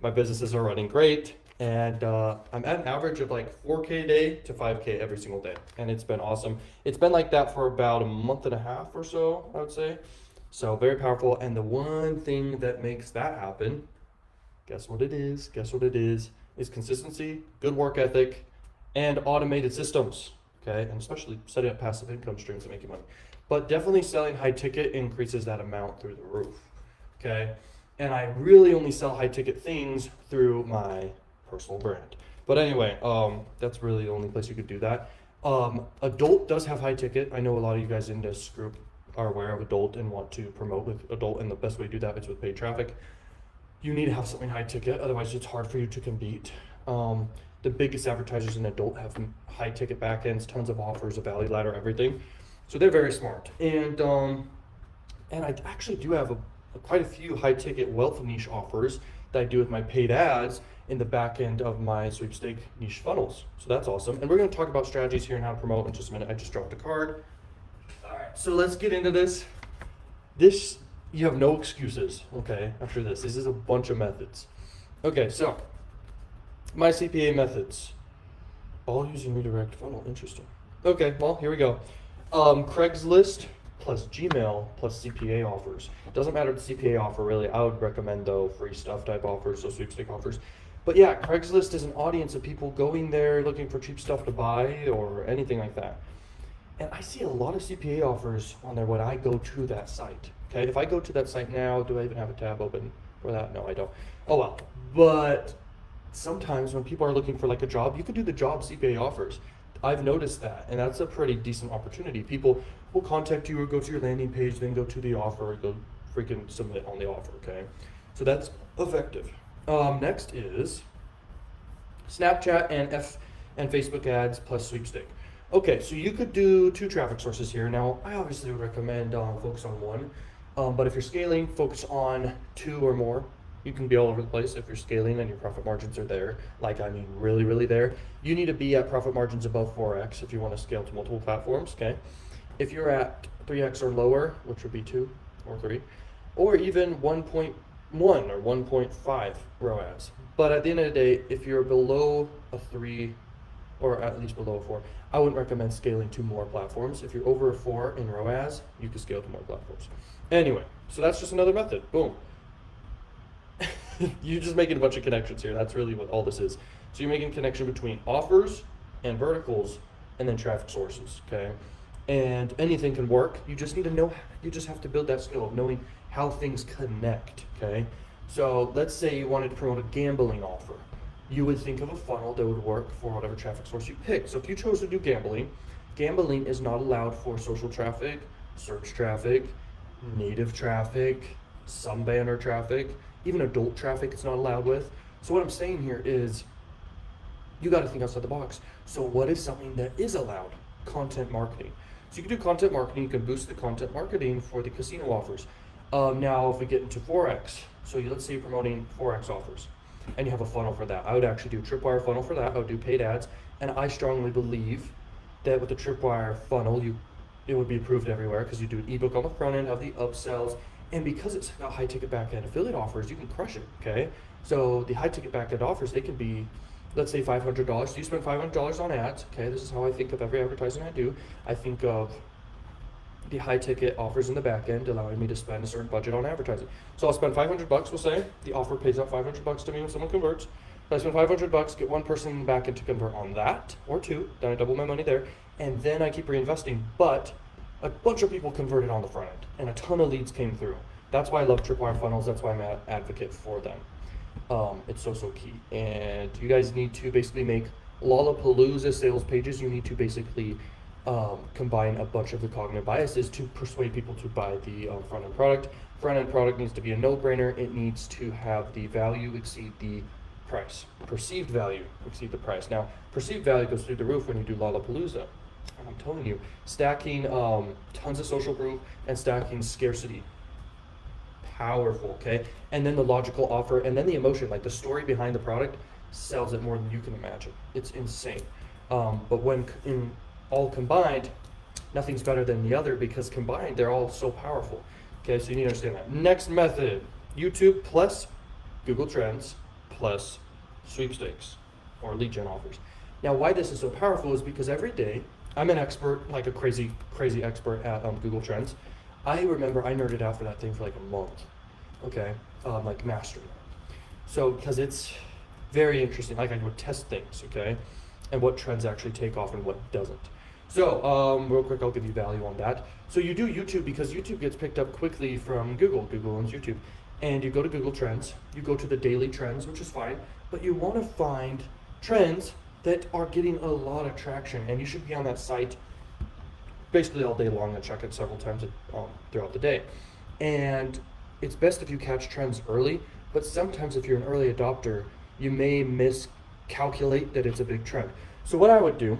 My businesses are running great, and I'm at an average of like 4K a day to 5K every single day, and it's been awesome. It's been like that for about a month and a half or so, I would say. So very powerful. And the one thing that makes that happen, guess what it is? Guess what it is consistency, good work ethic, and automated systems. Okay, and especially setting up passive income streams to make you money. But definitely selling high ticket increases that amount through the roof. Okay, and I really only sell high ticket things through my personal brand. But anyway, that's really the only place you could do that. Adult does have high ticket. I know a lot of you guys in this group are aware of adult and want to promote with adult, and the best way to do that is with paid traffic. You need to have something high ticket, otherwise it's hard for you to compete. The biggest advertisers in adult have high ticket backends, tons of offers, a value ladder, everything. So they're very smart. And I actually do have quite a few high ticket wealth niche offers that I do with my paid ads in the back end of my sweepstake niche funnels. So that's awesome. And we're going to talk about strategies here and how to promote in just a minute. I just dropped a card. All right, so let's get into this. You have no excuses, okay, after this. This is a bunch of methods. Okay, so my CPA methods, all using redirect funnel. Interesting. Okay, well, here we go. Craigslist plus Gmail plus CPA offers. Doesn't matter the CPA offer, really. I would recommend, though, free stuff type offers, so sweepstake offers. But yeah, Craigslist is an audience of people going there looking for cheap stuff to buy or anything like that. And I see a lot of CPA offers on there when I go to that site. Okay, if I go to that site now, do I even have a tab open for that? No, I don't. Oh well. But sometimes when people are looking for like a job, you could do the job CPA offers. I've noticed that, and that's a pretty decent opportunity. People will contact you or go to your landing page, then go to the offer, or go freaking submit on the offer, okay? So that's effective. Next is Snapchat and Facebook ads plus sweepstake. Okay, so you could do 2 traffic sources here. Now, I obviously would recommend focus on 1, but if you're scaling, focus on 2 or more. You can be all over the place if you're scaling and your profit margins are there, like I mean really, really there. You need to be at profit margins above 4x if you want to scale to multiple platforms, okay? If you're at 3x or lower, which would be 2 or 3, or even 1.1 or 1.5 ROAS. But at the end of the day, if you're below a 3 or at least below a 4, I wouldn't recommend scaling to more platforms. If you're over a 4 in ROAS, you can scale to more platforms. Anyway, so that's just another method. Boom. You're just making a bunch of connections here. That's really what all this is. So you're making a connection between offers and verticals and then traffic sources, okay? And anything can work. You just need to know, you just have to build that skill of knowing how things connect, okay? So let's say you wanted to promote a gambling offer. You would think of a funnel that would work for whatever traffic source you pick. So if you chose to do gambling, gambling is not allowed for social traffic, search traffic, native traffic, some banner traffic, even adult traffic it's not allowed with. So what I'm saying here is you got to think outside the box. So what is something that is allowed? Content marketing. So you can do content marketing, you can boost the content marketing for the casino offers. Now if we get into Forex, so let's say you're promoting Forex offers and you have a funnel for that. I would actually do a tripwire funnel for that. I would do paid ads, and I strongly believe that with the tripwire funnel, it would be approved everywhere because you do an ebook on the front end, have the upsells, and because it's got high ticket back end affiliate offers, you can crush it, okay? So the high ticket back end offers, they can be, let's say $500. So you spend $500 on ads, okay? This is how I think of every advertising I do. I think of the high ticket offers in the back end allowing me to spend a certain budget on advertising. So I'll spend $500, we'll say. The offer pays out $500 to me when someone converts. So I spend $500, get one person in the back end to convert on that, or 2, then I double my money there, and then I keep reinvesting. But a bunch of people converted on the front end, and a ton of leads came through. That's why I love tripwire funnels. That's why I'm an advocate for them. It's so key. And you guys need to basically make Lollapalooza sales pages. You need to basically combine a bunch of the cognitive biases to persuade people to buy the front-end product. Front-end product needs to be a no-brainer. It needs to have the value exceed the price. Perceived value exceed the price. Now, perceived value goes through the roof when you do Lollapalooza. And I'm telling you, stacking tons of social proof and stacking scarcity. Powerful, okay? And then the logical offer, and then the emotion, like the story behind the product sells it more than you can imagine. It's insane. But when in all combined, nothing's better than the other because combined, they're all so powerful. Okay, so you need to understand that. Next method, YouTube plus Google Trends plus sweepstakes or lead gen offers. Now, why this is so powerful is because every day I'm an expert, like a crazy expert at Google Trends. I remember I nerded out for that thing for like a month, okay, like mastering it. So, because it's very interesting, like I would test things, okay, and what trends actually take off and what doesn't. So, real quick, I'll give you value on that. So you do YouTube because YouTube gets picked up quickly from Google. Google owns YouTube. And you go to Google Trends, you go to the daily trends, which is fine, but you want to find trends that are getting a lot of traction, and you should be on that site basically all day long and check it several times throughout the day. And it's best if you catch trends early, but sometimes if you're an early adopter, you may miscalculate that it's a big trend. So what I would do,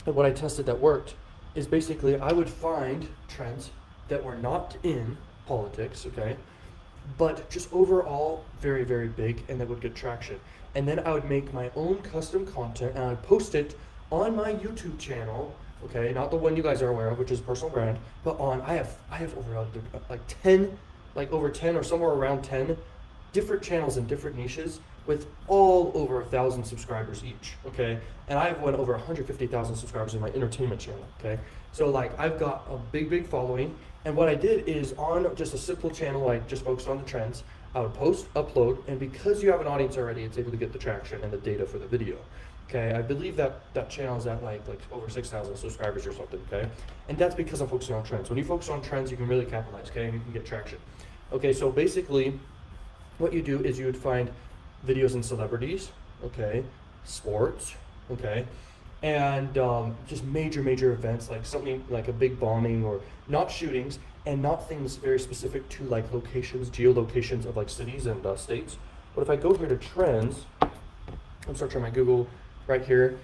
and what I tested that worked, is basically I would find trends that were not in politics, okay, but just overall very, very big and that would get traction. And then I would make my own custom content and I'd post it on my YouTube channel, okay, not the one you guys are aware of, which is personal brand, but I have over over 10 or somewhere around 10 different channels in different niches with all over 1,000 subscribers each, okay? And I have over 150,000 subscribers in my entertainment channel, okay? So like I've got a big following, and what I did is on just a simple channel, I just focused on the trends, I would post, upload, and because you have an audience already, it's able to get the traction and the data for the video, okay? I believe that channel is at like over 6,000 subscribers or something, okay? And that's because I'm focusing on trends. When you focus on trends, you can really capitalize, okay? And you can get traction. Okay, so basically, what you do is you would find videos in celebrities, okay, sports, okay, and just major events, like something like a big bombing, or not shootings, and not things very specific to like locations, geolocations of like cities and states. But if I go here to trends, I'm searching my Google right here,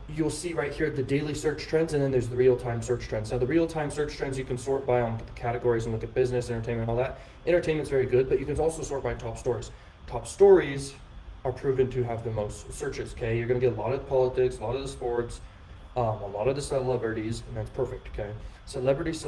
you'll see right here the daily search trends, and then there's the real-time search trends. Now the real-time search trends you can sort by on categories and look at business, entertainment, all that. Entertainment's very good, but you can also sort by top stories. Top stories are proven to have the most searches, okay? You're gonna get a lot of politics, a lot of the sports, a lot of the celebrities, and that's perfect, okay? Celebrities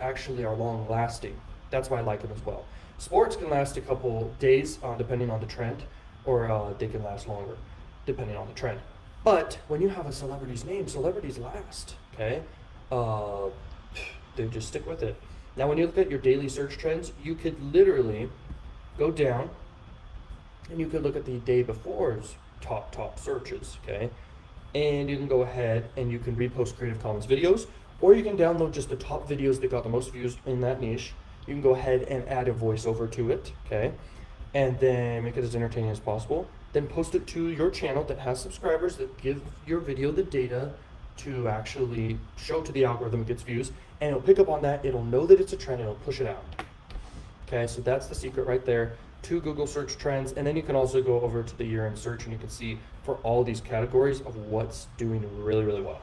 actually are long-lasting. That's why I like them as well. Sports can last a couple days, depending on the trend, or they can last longer, depending on the trend. But when you have a celebrity's name, celebrities last, okay? They just stick with it. Now, when you look at your daily search trends, you could literally go down and you could look at the day before's top searches, okay? And you can go ahead and you can repost Creative Commons videos, or you can download just the top videos that got the most views in that niche. You can go ahead and add a voiceover to it, okay? And then make it as entertaining as possible. Then post it to your channel that has subscribers that give your video the data to actually show to the algorithm it gets views, and it'll pick up on that, it'll know that it's a trend, and it'll push it out. Okay, so that's the secret right there to Google search trends. And then you can also go over to the year-end search and you can see for all these categories of what's doing really well.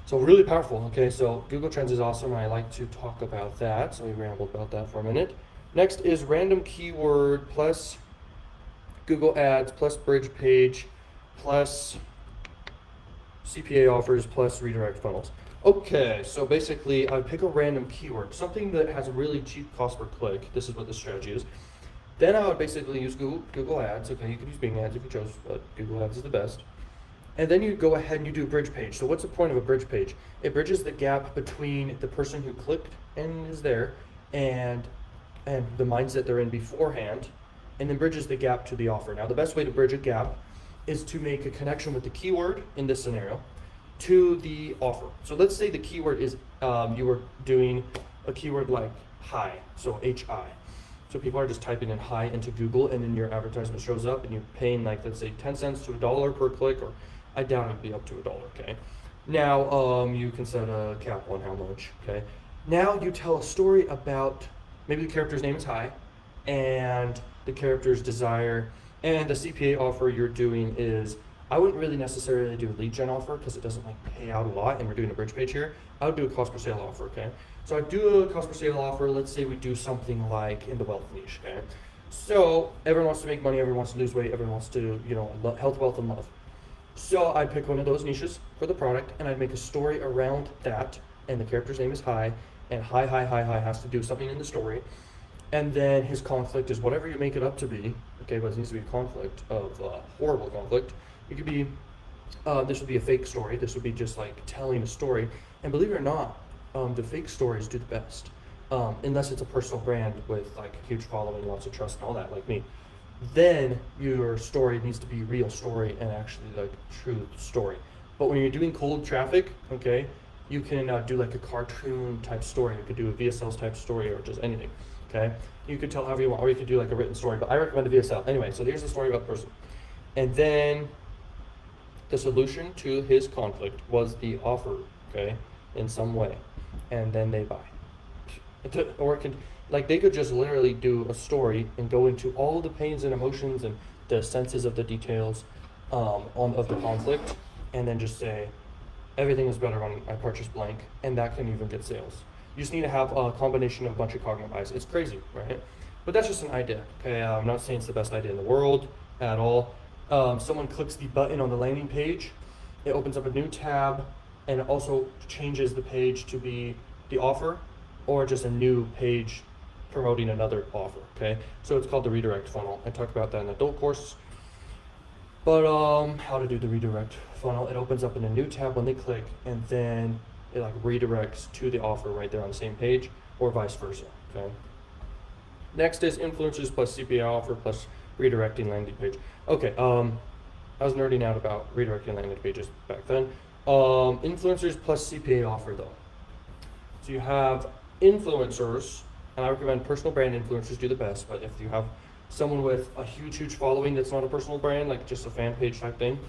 So really powerful, okay? So Google Trends is awesome, and I like to talk about that, so we rambled about that for a minute. Next is random keyword plus Google Ads plus bridge page plus CPA offers plus redirect funnels. Okay, so basically I pick a random keyword, something that has a really cheap cost per click. This is what the strategy is. Then I would basically use Google Ads. Okay, you could use Bing Ads if you chose, but Google Ads is the best. And then you go ahead and you do a bridge page. So what's the point of a bridge page? It bridges the gap between the person who clicked and is there and the mindset they're in beforehand, and then bridges the gap to the offer. Now the best way to bridge a gap is to make a connection with the keyword in this scenario to the offer. So let's say the keyword is, you were doing a keyword like hi, so H-I. So people are just typing in hi into Google, and then your advertisement shows up and you're paying like, let's say 10 cents to $1 per click, or I doubt it'd be up to $1, okay? Now, you can set a cap on how much, okay? Now you tell a story about, maybe the character's name is hi, and the character's desire, and the CPA offer you're doing is, I wouldn't really necessarily do a lead gen offer because it doesn't like pay out a lot, and we're doing a bridge page here. I would do a cost per sale offer, okay? So I do a cost per sale offer. Let's say we do something like in the wealth niche, okay? So everyone wants to make money, everyone wants to lose weight, everyone wants to, health, wealth, and love. So I'd pick one of those niches for the product, and I'd make a story around that, and the character's name is hi, and hi has to do something in the story. And then his conflict is whatever you make it up to be, okay, but it needs to be a conflict of horrible conflict. It could be, this would be a fake story. This would be just like telling a story. And believe it or not, the fake stories do the best, unless it's a personal brand with like a huge following, lots of trust and all that, like me. Then your story needs to be real story and actually like true story. But when you're doing cold traffic, okay, you can do like a cartoon type story. You could do a VSL's type story or just anything. Okay, you could tell however you want, or you could do like a written story, but I recommend a VSL. Anyway, so here's the story about the person. And then the solution to his conflict was the offer, okay, in some way. And then they buy. Or it could, like they could just literally do a story and go into all the pains and emotions and the senses of the details of the conflict, and then just say, everything is better when I purchase blank, and that can even get sales. You just need to have a combination of a bunch of cognitive bias. It's crazy, right? But that's just an idea, okay? I'm not saying it's the best idea in the world at all. Someone clicks the button on the landing page, it opens up a new tab, and it also changes the page to be the offer, or just a new page promoting another offer, okay? So it's called the redirect funnel. I talked about that in the adult course. But how to do the redirect funnel, it opens up in a new tab when they click, and then it like redirects to the offer right there on the same page, or vice versa, okay? Next is influencers plus CPA offer plus redirecting landing page. Okay, I was nerding out about redirecting landing pages back then. Influencers plus CPA offer though. So you have influencers, and I recommend personal brand influencers do the best, but if you have someone with a huge following that's not a personal brand, like just a fan page type thing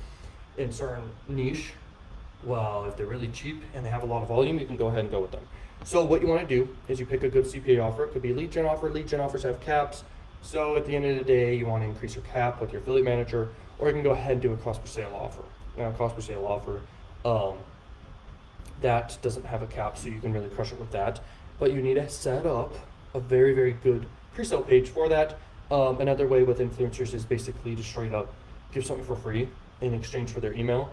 in certain niche, well, if they're really cheap and they have a lot of volume, you can go ahead and go with them. So what you want to do is you pick a good CPA offer. It could be a lead gen offer. Lead gen offers have caps. So at the end of the day, you want to increase your cap with your affiliate manager, or you can go ahead and do a cost per sale offer. Now, cost per sale offer, that doesn't have a cap, so you can really crush it with that. But you need to set up a very good pre-sale page for that. Another way with influencers is basically to straight up give something for free in exchange for their email.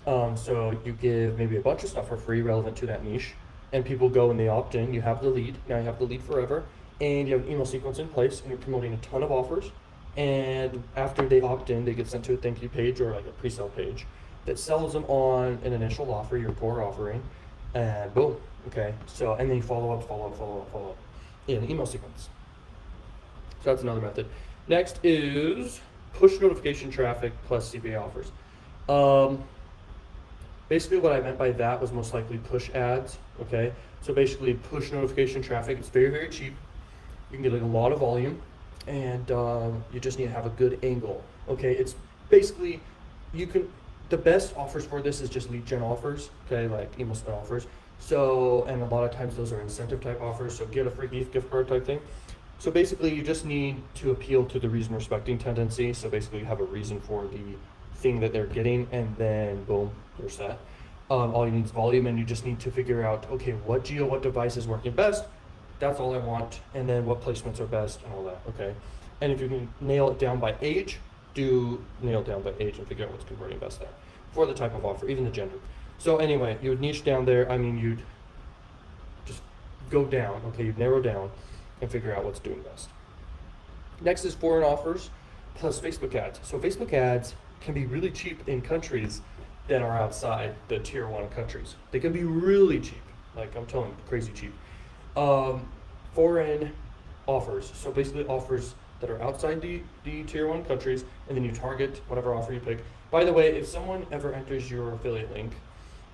So you give maybe a bunch of stuff for free relevant to that niche, and people go and they opt in. You have the lead. Now you have the lead forever, and you have an email sequence in place, and you're promoting a ton of offers. And after they opt in, they get sent to a thank you page or like a pre-sale page that sells them on an initial offer, your core offering, and boom. Okay. So, and then you follow up in an email sequence. So that's another method. Next is push notification traffic plus CPA offers. Basically what I meant by that was most likely push ads, okay? So basically push notification traffic, it's very cheap. You can get like a lot of volume, and you just need to have a good angle, okay? It's basically, the best offers for this is just lead gen offers, okay? Like email spin offers. So, and a lot of times those are incentive type offers, so get a free gift card type thing. So basically you just need to appeal to the reason respecting tendency. So basically you have a reason for the thing that they're getting, and then boom, you're set. All you need is volume, and you just need to figure out, okay, what device is working best? That's all I want. And then what placements are best and all that, okay? And if you can nail it down by age, do nail it down by age and figure out what's converting best there for the type of offer, even the gender. So anyway, you would niche down there. I mean, you'd just go down, okay? You'd narrow down and figure out what's doing best. Next is foreign offers plus Facebook ads. So Facebook ads can be really cheap in countries that are outside the tier 1 countries. They can be really cheap, like I'm telling you, crazy cheap. Foreign offers, so basically offers that are outside the tier 1 countries, and then you target whatever offer you pick. By the way, if someone ever enters your affiliate link,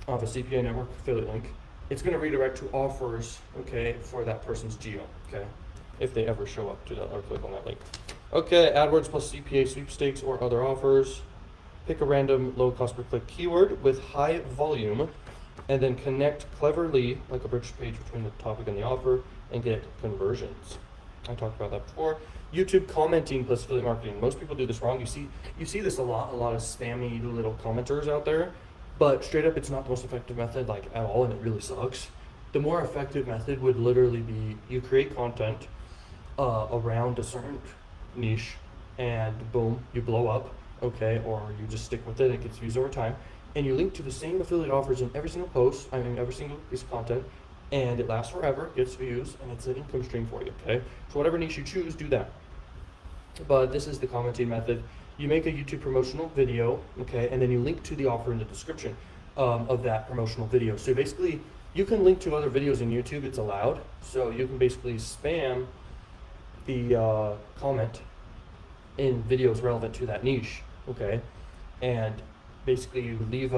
of a CPA network affiliate link, it's going to redirect to offers, okay, for that person's geo, okay, if they ever show up to that or click on that link. Okay, AdWords plus CPA sweepstakes or other offers. Pick a random low cost per click keyword with high volume, and then connect cleverly like a bridge page between the topic and the offer, and get conversions. I talked about that before. YouTube commenting plus affiliate marketing. Most people do this wrong. You see this a lot of spammy little commenters out there, but straight up, it's not the most effective method, like at all, and it really sucks. The more effective method would literally be you create content around a certain niche, and boom, you blow up, okay, or you just stick with it, it gets views over time, and you link to the same affiliate offers in every single post, every single piece of content, and it lasts forever, gets views, and it's an income stream for you, okay? So whatever niche you choose, do that. But this is the commenting method. You make a YouTube promotional video, okay, and then you link to the offer in the description of that promotional video. So basically, you can link to other videos in YouTube, it's allowed. So you can basically spam the comment in videos relevant to that niche, okay? And basically you leave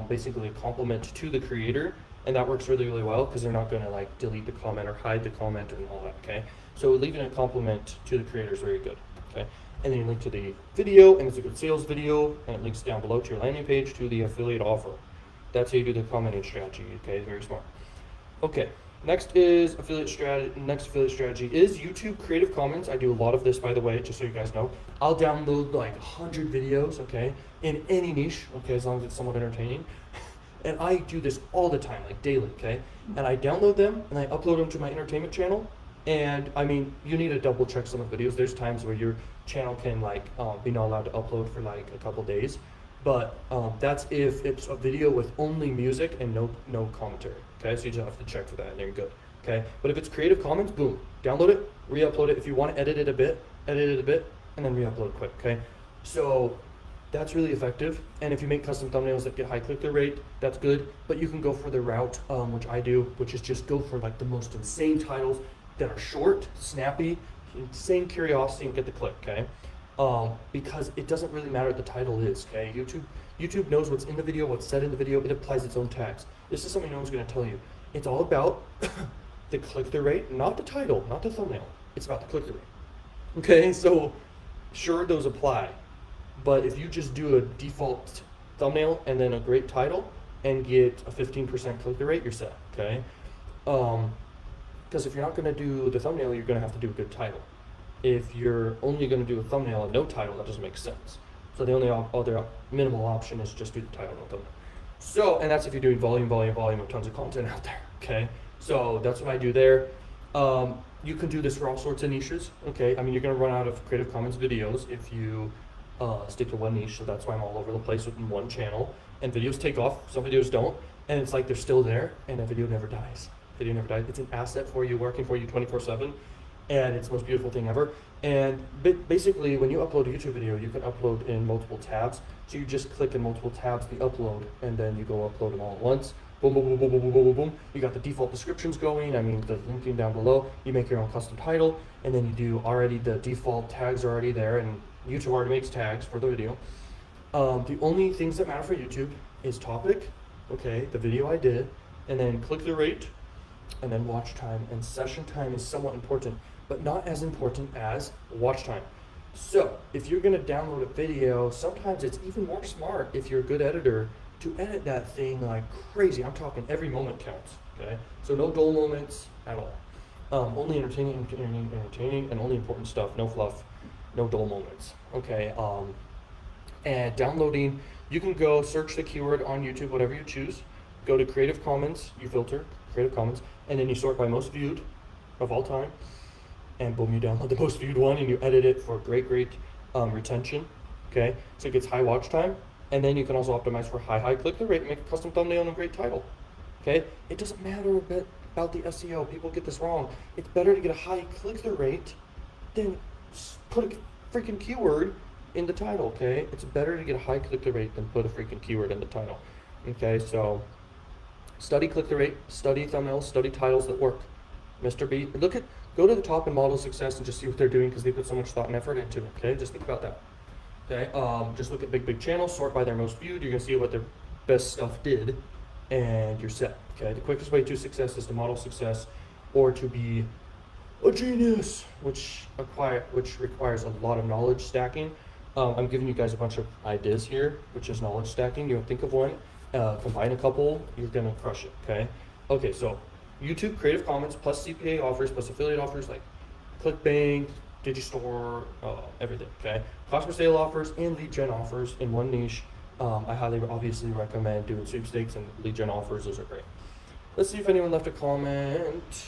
basically a compliment to the creator, and that works really, really well because they're not gonna like delete the comment or hide the comment and all that, okay? So leaving a compliment to the creator is very good, okay? And then you link to the video, and it's a good sales video, and it links down below to your landing page to the affiliate offer. That's how you do the commenting strategy, okay? Very smart. Okay, next is affiliate strategy. Next affiliate strategy is YouTube Creative Commons. I do a lot of this, by the way, just so you guys know. I'll download like 100 videos, okay, in any niche, okay, as long as it's somewhat entertaining. And I do this all the time, like daily, okay? And I download them and I upload them to my entertainment channel. And I mean, you need to double check some of the videos. There's times where your channel can like be not allowed to upload for like a couple days, but that's if it's a video with only music and no commentary. Okay, so you just have to check for that, and you're good. Okay, but if it's Creative Commons, boom, download it, re-upload it. If you want to edit it a bit, and then re-upload quick. Okay, so that's really effective. And if you make custom thumbnails that get high click-through rate, that's good. But you can go for the route, which I do, which is just go for like the most insane titles that are short, snappy, insane curiosity, and get the click, okay? Because it doesn't really matter what the title is, okay? YouTube knows what's in the video, what's said in the video, it applies its own tags. This is something no one's gonna tell you. It's all about the click-through rate, not the title, not the thumbnail. It's about the click-through rate, okay? So, sure, those apply, but if you just do a default thumbnail and then a great title and get a 15% click-through rate, you're set, okay? Because if you're not going to do the thumbnail, you're going to have to do a good title. If you're only going to do a thumbnail and no title, that doesn't make sense. So the only other minimal option is just do the title, no thumbnail. So, and that's if you're doing volume of tons of content out there, okay? So that's what I do there. You can do this for all sorts of niches, okay? I mean, you're going to run out of Creative Commons videos if you stick to one niche, so that's why I'm all over the place within one channel. And videos take off, some videos don't, and it's like they're still there, and a video never dies. Video never dies. It's an asset for you, working for you 24/7, and it's the most beautiful thing ever. And basically, when you upload a YouTube video, you can upload in multiple tabs. So you just click in multiple tabs, the upload, and then you go upload them all at once. Boom, boom, boom, boom, boom, boom, boom, boom. You got the default descriptions going. I mean, the linking down below. You make your own custom title, and then you do already the default tags are already there, and YouTube already makes tags for the video. The only things that matter for YouTube is topic, okay, the video I did, and then click-through rate, and then watch time. And session time is somewhat important, but not as important as watch time. So if you're going to download a video, sometimes it's even more smart if you're a good editor to edit that thing like crazy. I'm talking every moment counts, okay? So no dull moments at all. Only entertaining, and only important stuff, no fluff, no dull moments, okay? And downloading, you can go search the keyword on YouTube, whatever you choose, go to Creative Commons, you filter Creative Commons, and then you sort by most viewed of all time, and boom, you download the most viewed one and you edit it for great retention, okay? So it gets high watch time, and then you can also optimize for high click-through rate and make a custom thumbnail and a great title, okay? It doesn't matter a bit about the SEO, people get this wrong. It's better to get a high click-through rate than put a freaking keyword in the title, okay? It's better to get a high click-through rate than put a freaking keyword in the title, okay? So study click-through rate, study thumbnails, study titles that work. Mr. B, go to the top in Model Success and just see what they're doing because they put so much thought and effort into it, okay? Just think about that, okay? Just look at big channels, sort by their most viewed, you're gonna see what their best stuff did, and you're set, okay? The quickest way to success is to model success or to be a genius, which requires a lot of knowledge stacking. I'm giving you guys a bunch of ideas here, which is knowledge stacking. You think of one, combine a couple, you're gonna crush it, okay? Okay, so YouTube Creative Commons plus CPA offers plus affiliate offers like ClickBank, Digistore, everything, okay? Cost per sale offers and lead gen offers in one niche. I highly obviously recommend doing sweepstakes and lead gen offers, those are great. Let's see if anyone left a comment.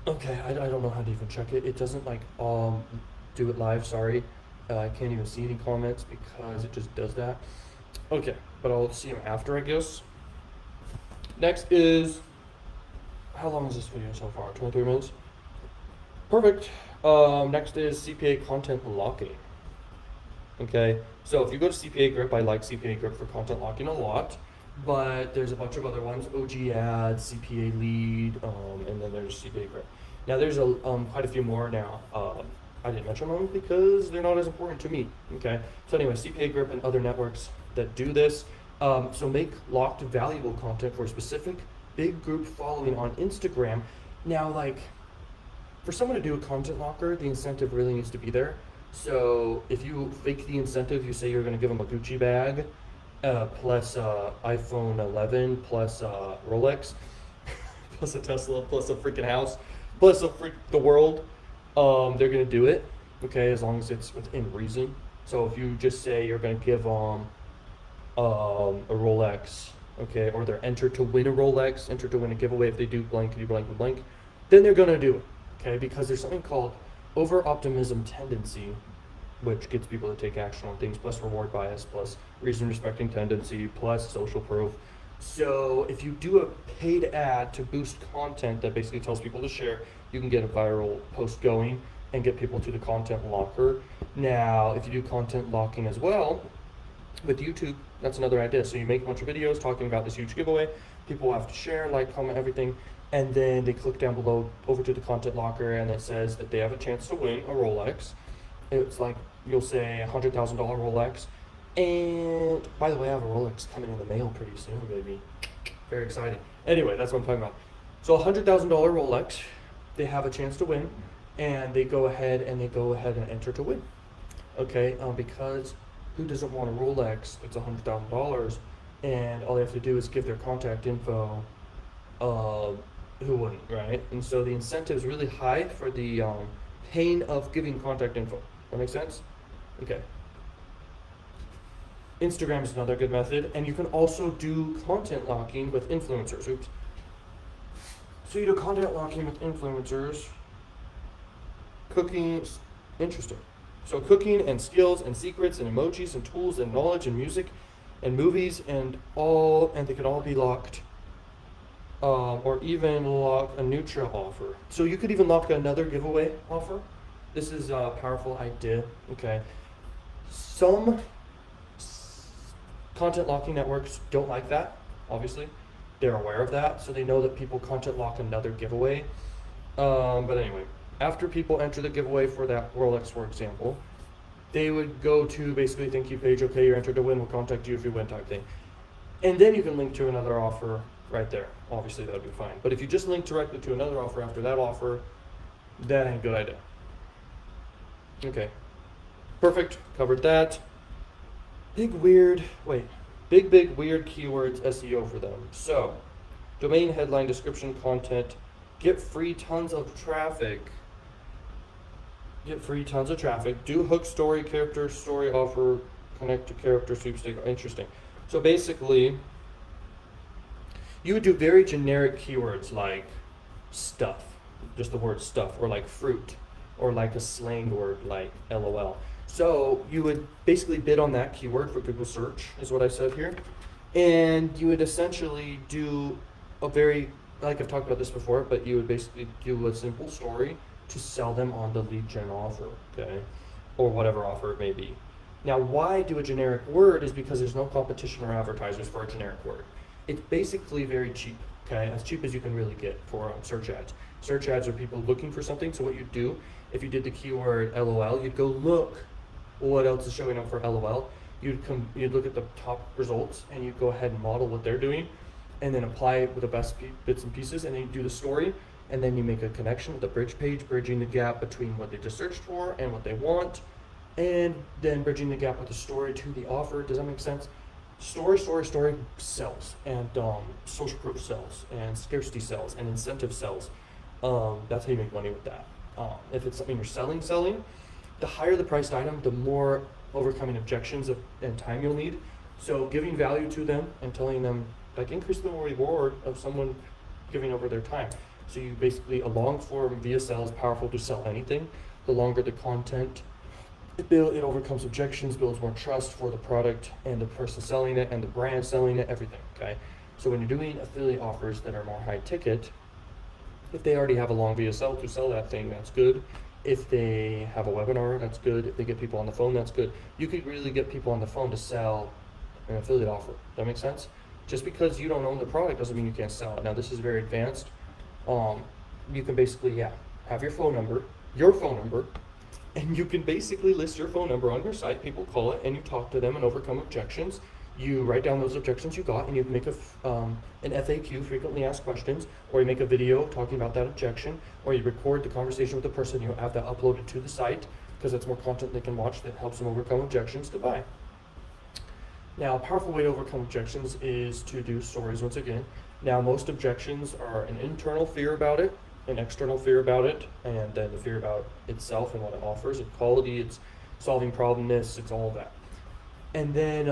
Okay, I don't know how to even check it. It doesn't like do it live, sorry. I can't even see any comments because it just does that. Okay, but I'll see them after, I guess. Next is, how long is this video so far? 23 minutes? Perfect. Next is CPA content locking. Okay, so if you go to CPA Grip, I like CPA Grip for content locking a lot, but there's a bunch of other ones, OG Ads, CPA Lead, and then there's CPA Grip. Now there's quite a few more now. I didn't mention them because they're not as important to me. Okay, so anyway, CPA Grip and other networks that do this. So make locked valuable content for a specific big group following on Instagram. Now, like, for someone to do a content locker, the incentive really needs to be there. So if you fake the incentive, you say you're going to give them a Gucci bag, plus iPhone 11, plus Rolex, plus a Tesla, plus a freaking house, plus the world, they're going to do it, okay, as long as it's within reason. So if you just say you're going to give them a Rolex, okay, or they're entered to win a Rolex, entered to win a giveaway if they do blank, then they're going to do it, okay, because there's something called over-optimism tendency, which gets people to take action on things, plus reward bias, plus reason-respecting tendency, plus social proof. So if you do a paid ad to boost content that basically tells people to share, you can get a viral post going and get people to the content locker. Now, if you do content locking as well, with YouTube, that's another idea. So you make a bunch of videos talking about this huge giveaway, people have to share, like, comment, everything, and then they click down below over to the content locker and it says that they have a chance to win a Rolex. It's like, you'll say $100,000 Rolex. And by the way, I have a Rolex coming in the mail pretty soon, baby. Very exciting. Anyway, that's what I'm talking about. So $100,000 Rolex, they have a chance to win, and they go ahead and enter to win. Okay, because who doesn't want a Rolex? It's $100,000, and all they have to do is give their contact info. Who wouldn't, right? And so the incentive is really high for the pain of giving contact info. That makes sense? Okay. Instagram is another good method, and you can also do content locking with influencers. Oops. So you do content locking with influencers. Cooking, interesting. So cooking and skills and secrets and emojis and tools and knowledge and music and movies and they can all be locked. Or even lock a neutral offer. So you could even lock another giveaway offer. This is a powerful idea, okay? Some content locking networks don't like that, obviously. They're aware of that, so they know that people content lock another giveaway. But anyway, after people enter the giveaway for that Rolex, for example, they would go to basically thank you page, okay, you're entered to win, we'll contact you if you win type thing. And then you can link to another offer right there. Obviously that would be fine. But if you just link directly to another offer after that offer, that ain't a good idea. Okay. Perfect. Covered that. Big weird keywords SEO for them. So, domain, headline, description, content, get free tons of traffic. Do hook, story, character, story, offer, connect to character, sweepstake. Interesting. So basically, you would do very generic keywords like stuff, just the word stuff, or like fruit, or like a slang word like LOL. So you would basically bid on that keyword for Google search, is what I said here. And you would essentially do a very, like I've talked about this before, but you would basically do a simple story to sell them on the lead gen offer, okay? Or whatever offer it may be. Now, why do a generic word is because there's no competition or advertisers for a generic word. It's basically very cheap, okay? As cheap as you can really get for search ads. Search ads are people looking for something, so what you do, if you did the keyword LOL, you'd go look what else is showing up for LOL. You'd look at the top results, and you'd go ahead and model what they're doing, and then apply it with the best bits and pieces, and then you do the story, and then you make a connection with the bridge page, bridging the gap between what they just searched for and what they want, and then bridging the gap with the story to the offer. Does that make sense? Story sells, and social proof sells, and scarcity sells, and incentive sells. That's how you make money with that. If it's something you're selling, the higher the priced item, the more overcoming objections and time you'll need. So giving value to them and telling them, like, increase the reward of someone giving over their time. So you basically, a long form VSL is powerful to sell anything. The longer the content, it overcomes objections, builds more trust for the product and the person selling it and the brand selling it, everything, okay? So when you're doing affiliate offers that are more high ticket, if they already have a long VSL to sell that thing, that's good. If they have a webinar, that's good. If they get people on the phone, that's good. You could really get people on the phone to sell an affiliate offer. That makes sense? Just because you don't own the product doesn't mean you can't sell it. Now this is very advanced. You can basically, have your phone number, and you can basically list your phone number on your site. People call it, and you talk to them and overcome objections. You write down those objections you got, and you make an FAQ, frequently asked questions, or you make a video talking about that objection, or you record the conversation with the person. You have that uploaded to the site because it's more content they can watch that helps them overcome objections to buy. Now, a powerful way to overcome objections is to do stories once again. Now, most objections are an internal fear about it, an external fear about it, and then the fear about itself and what it offers, its quality, its solving problemness, it's all of that. And then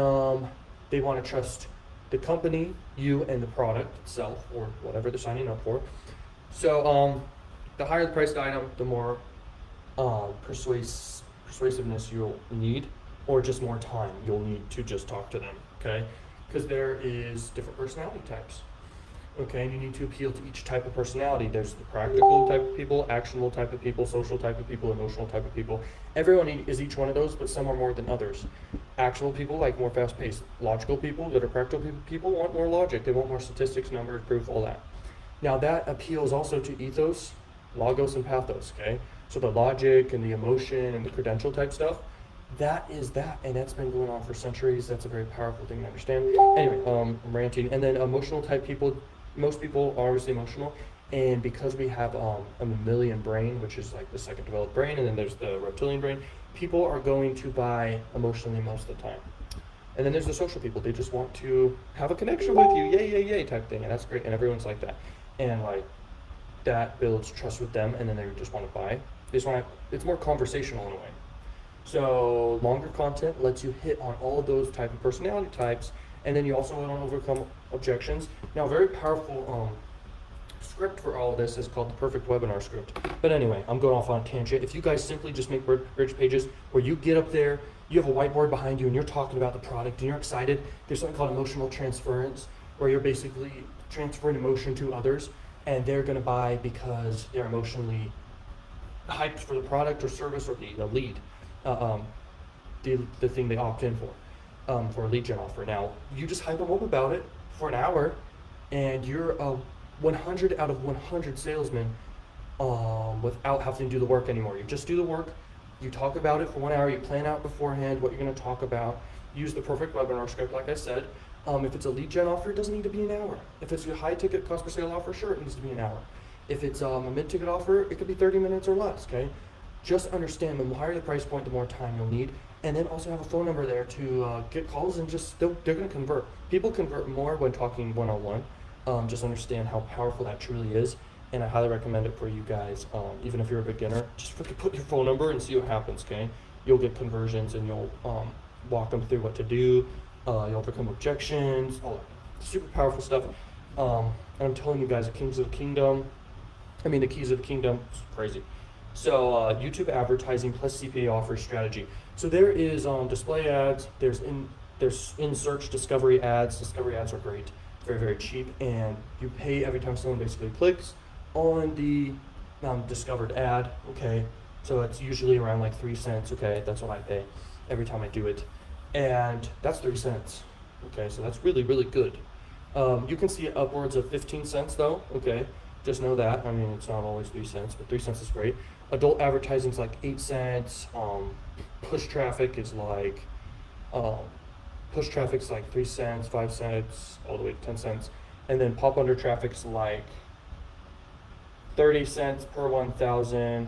they want to trust the company, you, and the product itself, or whatever they're signing up for. So the higher the priced item, the more persuasiveness you'll need, or just more time you'll need to just talk to them, okay? Because there is different personality types, okay? And you need to appeal to each type of personality. There's the practical type of people, actionable type of people, social type of people, emotional type of people. Everyone is each one of those, but some are more than others. Actionable people like more fast-paced. Logical people that are practical people want more logic. They want more statistics, numbers, proof, all that. Now that appeals also to ethos, logos, and pathos, okay? So the logic and the emotion and the credential type stuff, that is that, and that's been going on for centuries. That's a very powerful thing to understand. Anyway, I'm ranting. And then emotional type people, most people are obviously emotional, and because we have a mammalian brain, which is like the second developed brain, and then there's the reptilian brain, people are going to buy emotionally most of the time. And then there's the social people. They just want to have a connection with you, yay, yay, yay type thing, and that's great, and everyone's like that. And like that builds trust with them, and then they just want to buy. They just want to, it's more conversational in a way. So longer content lets you hit on all of those type of personality types, and then you also want to overcome objections. Now, a very powerful script for all of this is called the perfect webinar script. But anyway, I'm going off on a tangent. If you guys simply just make bridge pages where you get up there, you have a whiteboard behind you, and you're talking about the product, and you're excited. There's something called emotional transference, where you're basically transferring emotion to others, and they're going to buy because they're emotionally hyped for the product or service or the lead. The thing they opt in for a lead gen offer. Now, you just hype them up about it for an hour, and you're a 100 out of 100 salesman without having to do the work anymore. You just do the work, you talk about it for 1 hour, you plan out beforehand what you're going to talk about, use the perfect webinar script like I said. If it's a lead gen offer, it doesn't need to be an hour. If it's a high ticket cost per sale offer, sure, it needs to be an hour. If it's a mid ticket offer, it could be 30 minutes or less, okay? Just understand, the higher the price point, the more time you'll need. And then also have a phone number there to get calls, and just, they're going to convert. People convert more when talking one-on-one. Just understand how powerful that truly is. And I highly recommend it for you guys. Even if you're a beginner, just put your phone number and see what happens, okay? You'll get conversions, and you'll walk them through what to do. You'll overcome objections, all that super powerful stuff. And I'm telling you guys, the keys of the kingdom, it's crazy. So YouTube advertising plus CPA offers strategy. So there is display ads, there's in search discovery ads. Discovery ads are great, very, very cheap, and you pay every time someone basically clicks on the discovered ad, okay? So it's usually around like 3 cents, okay? That's what I pay every time I do it. And that's 3 cents, okay? So that's really, really good. You can see upwards of 15 cents though, okay? Just know that. I mean, it's not always 3 cents, but 3 cents is great. Adult advertising is like 8 cents. Push traffic is like 3 cents, 5 cents, all the way to 10 cents. And then pop under traffic is like 30 cents per 1,000,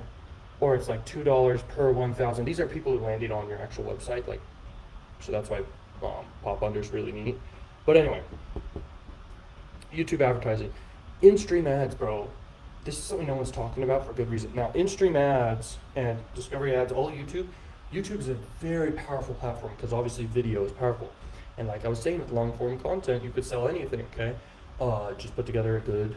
or it's like $2 per 1,000. These are people who landed on your actual website, like, so that's why pop under is really neat. But anyway, YouTube advertising. In-stream ads, bro. This is something no one's talking about for good reason. Now, in-stream ads and discovery ads, all YouTube is a very powerful platform because obviously video is powerful. And like I was saying, with long-form content, you could sell anything, okay? Just put together a good,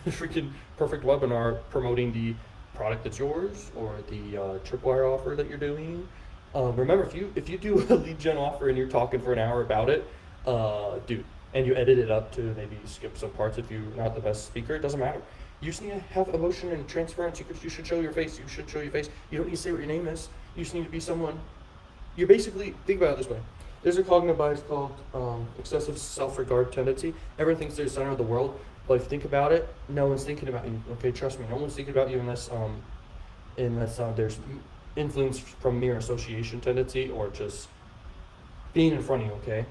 freaking perfect webinar promoting the product that's yours, or the tripwire offer that you're doing. Remember, if you do a lead gen offer and you're talking for an hour about it, dude, and you edit it up to maybe skip some parts if you're not the best speaker, it doesn't matter. You just need to have emotion and transference. You should show your face. You should show your face. You don't need to say what your name is. You just need to be someone. You're basically, think about it this way. There's a cognitive bias called excessive self-regard tendency. Everyone thinks they're the center of the world, but if you think about it, no one's thinking about you. Okay, trust me, no one's thinking about you unless there's influence from mere association tendency or just being in front of you. Okay,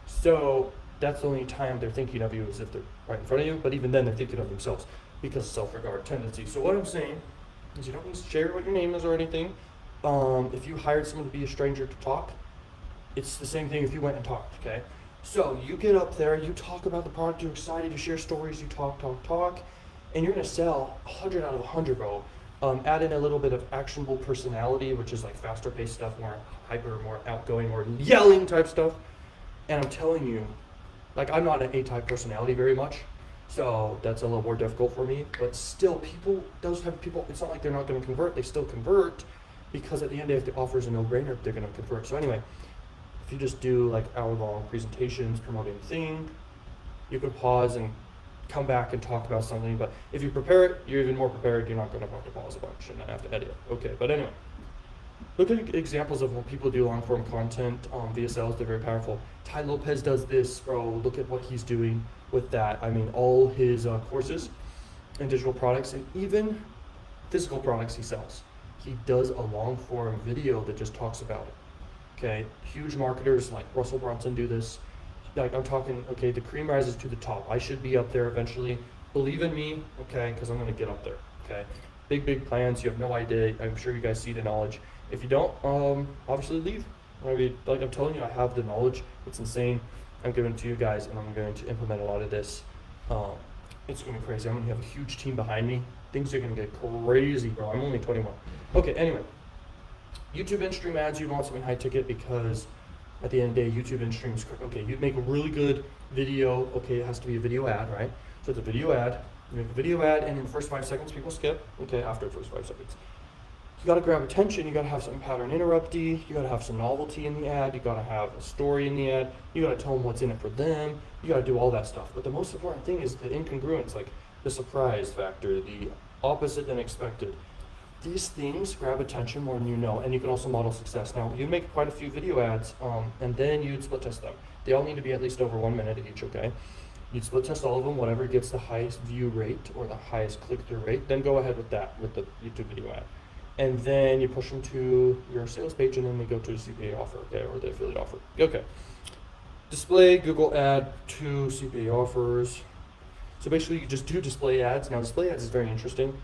so that's the only time they're thinking of you is if they're right in front of you. But even then, they're thinking of themselves because of self-regard tendency. So what I'm saying is you don't need to share what your name is or anything. If you hired someone to be a stranger to talk, it's the same thing if you went and talked, okay? So you get up there, you talk about the product, you're excited, you share stories, you talk, and you're gonna sell 100 out of 100, bro. Add in a little bit of actionable personality, which is like faster paced stuff, more hyper, more outgoing, more yelling type stuff. And I'm telling you, like I'm not an A-type personality very much, so that's a little more difficult for me, but still those type of people, it's not like they're not gonna convert, they still convert because at the end of the day, if the offer is a no-brainer, they're gonna convert. So anyway, if you just do like hour-long presentations promoting the thing, you could pause and come back and talk about something. But if you prepare it, you're even more prepared. You're not going to have to pause a bunch and have to edit it. Okay, but anyway, look at examples of what people do long-form content via sales. They're very powerful. Tai Lopez does this, bro. Look at what he's doing with that. I mean, all his courses and digital products and even physical products he sells. He does a long-form video that just talks about it. Okay, huge marketers like Russell Brunson do this. Like I'm talking, okay, the cream rises to the top. I should be up there eventually. Believe in me, okay, because I'm gonna get up there. Okay, big plans. You have no idea. I'm sure you guys see the knowledge. If you don't, obviously leave. I mean, like I'm telling you, I have the knowledge. It's insane. I'm giving it to you guys, and I'm going to implement a lot of this. It's gonna be crazy. I'm gonna have a huge team behind me. Things are gonna get crazy, bro. I'm only 21. Okay, anyway. YouTube in-stream ads, you want something high ticket because at the end of the day, YouTube in-stream is, okay, you make a really good video, okay, it has to be a video ad, right? So it's a video ad, you make a video ad, and in the first 5 seconds, people skip, okay, after the first 5 seconds. You gotta grab attention, you gotta have some pattern interrupty, you gotta have some novelty in the ad, you gotta have a story in the ad, you gotta tell them what's in it for them, you gotta do all that stuff. But the most important thing is the incongruence, like the surprise factor, the opposite than expected. These things grab attention more than you know, and you can also model success. Now, you make quite a few video ads, and then you'd split test them. They all need to be at least over 1 minute each, okay? You'd split test all of them, whatever gets the highest view rate or the highest click-through rate, then go ahead with that, with the YouTube video ad. And then you push them to your sales page, and then they go to the CPA offer, okay, or the affiliate offer. Okay. Display, Google ad to CPA offers. So basically, you just do display ads. Now, display ads is very interesting.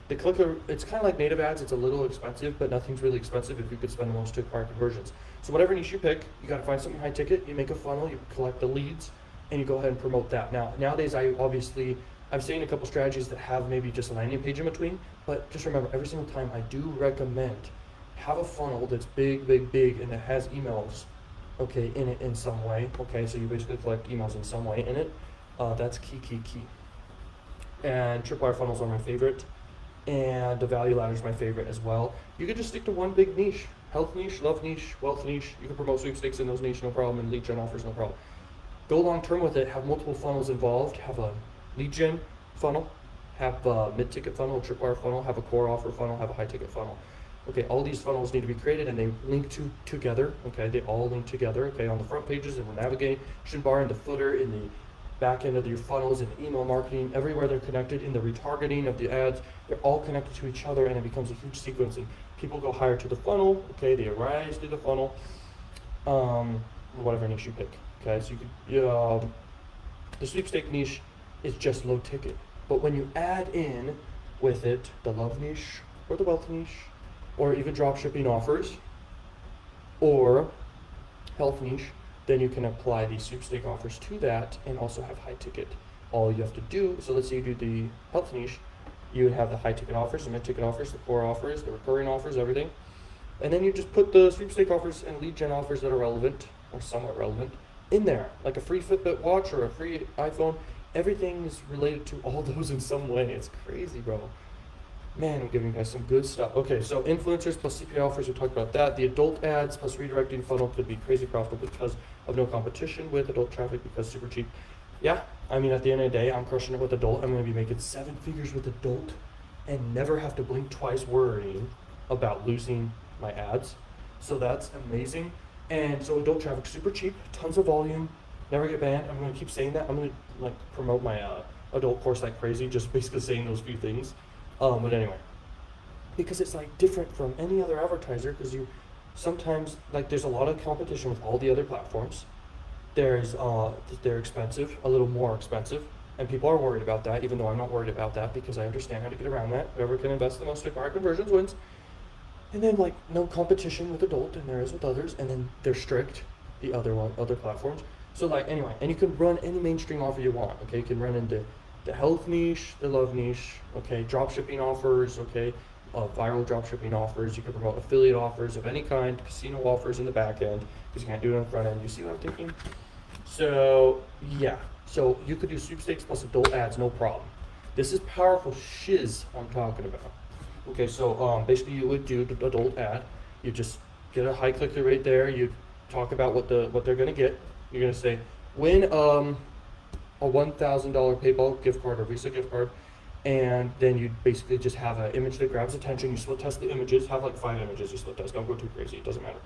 The clicker, it's kind of like native ads. It's a little expensive, but nothing's really expensive if you could spend the most to acquire conversions. So whatever niche you pick, you got to find something high ticket. You make a funnel, you collect the leads, and you go ahead and promote that. Now, nowadays, I'm saying a couple strategies that have maybe just a landing page in between, but just remember, every single time I do recommend have a funnel that's big, and it has emails, okay, in it in some way. Okay, so you basically collect emails in some way in it. That's key. And tripwire funnels are my favorite. And the value ladder is my favorite as well. You could just stick to one big niche. Health niche, love niche, wealth niche. You can promote sweepstakes in those niche, no problem, and lead gen offers, no problem. Go long term with it, have multiple funnels involved, have a lead gen funnel, have a mid-ticket funnel, a tripwire funnel, have a core offer funnel, have a high-ticket funnel. Okay, all these funnels need to be created and they link together, okay? They all link together, okay? On the front pages, in the navigation bar, in the footer, in the back end of your funnels, in email marketing, everywhere they're connected, in the retargeting of the ads, they're all connected to each other, and it becomes a huge sequence, and people go higher to the funnel, okay, they rise to the funnel, whatever niche you pick, okay, so you could, the sweepstake niche is just low ticket, but when you add in with it the love niche, or the wealth niche, or even drop shipping offers, or health niche, then you can apply these sweepstake offers to that and also have high ticket. All you have to do, so let's say you do the health niche, you would have the high ticket offers, the mid ticket offers, the core offers, the recurring offers, everything. And then you just put the sweepstake offers and lead gen offers that are relevant or somewhat relevant in there, like a free Fitbit watch or a free iPhone. Everything is related to all those in some way. It's crazy, bro. Man, I'm giving you guys some good stuff. Okay, so influencers plus CPA offers, we talked about that. The adult ads plus redirecting funnel could be crazy profitable because of no competition with adult traffic because super cheap. Yeah, I mean, at the end of the day, I'm crushing it with adult. I'm going to be making 7 figures with adult and never have to blink twice worrying about losing my ads. So that's amazing. And so adult traffic, super cheap, tons of volume, never get banned. I'm going to keep saying that. I'm going to like promote my adult course like crazy, just basically saying those few things. But anyway, because it's like different from any other advertiser, because you sometimes like there's a lot of competition with all the other platforms. They're expensive, a little more expensive, and people are worried about that, even though I'm not worried about that because I understand how to get around that. Whoever can invest the most to acquire conversions wins. And then like no competition with adult, and there is with others, and then they're strict, the other platforms. So like anyway, and you can run any mainstream offer you want. Okay, you can run into the health niche, the love niche. Okay, drop shipping offers. Okay, viral drop shipping offers. You can promote affiliate offers of any kind, casino offers in the back end because you can't do it on the front end. You see what I'm thinking? So yeah, so you could do sweepstakes plus adult ads, no problem. This is powerful shiz I'm talking about. Okay, so basically you would do the adult ad. You just get a high click-through rate there. You talk about what they're gonna get. You're gonna say, win a $1,000 PayPal gift card or Visa gift card, and then you basically just have an image that grabs attention. You split test the images. Have like 5 images you split test. Don't go too crazy. It doesn't matter.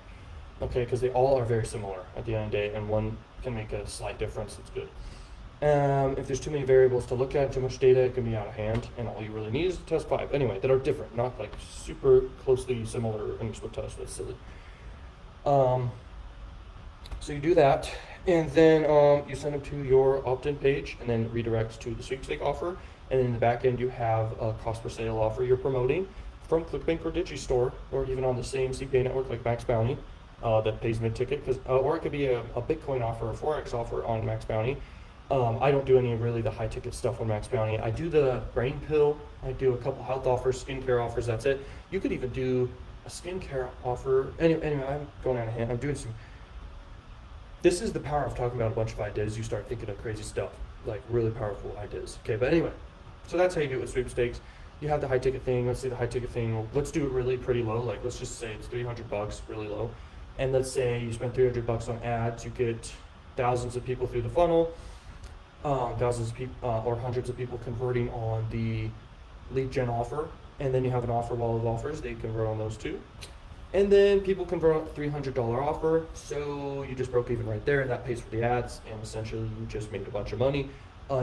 Okay, because they all are very similar at the end of the day, and one can make a slight difference. It's good. If there's too many variables to look at, too much data, it can be out of hand, and all you really need is to test 5. Anyway, that are different, not like super closely similar in split test. That's silly. So you do that, and then you send them to your opt-in page, and then it redirects to the sweepstake offer. And in the back end, you have a cost per sale offer you're promoting from ClickBank or Digistore, or even on the same CPA network like Max Bounty that pays mid-ticket, or it could be a Bitcoin offer or Forex offer on Max Bounty. I don't do any really the high ticket stuff on Max Bounty. I do the brain pill. I do a couple health offers, skincare offers. That's it. You could even do a skincare offer. Anyway, I'm going out of hand. I'm doing some. This is the power of talking about a bunch of ideas. You start thinking of crazy stuff, like really powerful ideas. Okay, but anyway, so that's how you do it with sweepstakes. You have the high ticket thing. Let's say the high ticket thing. Let's do it really pretty low. Like let's just say it's $300, really low. And let's say you spend $300 on ads. You get thousands of people through the funnel. Thousands of people or hundreds of people converting on the lead gen offer, and then you have an offer wall of offers. They convert on those too, and then people convert on $300 offer. So you just broke even right there, and that pays for the ads, and essentially you just made a bunch of money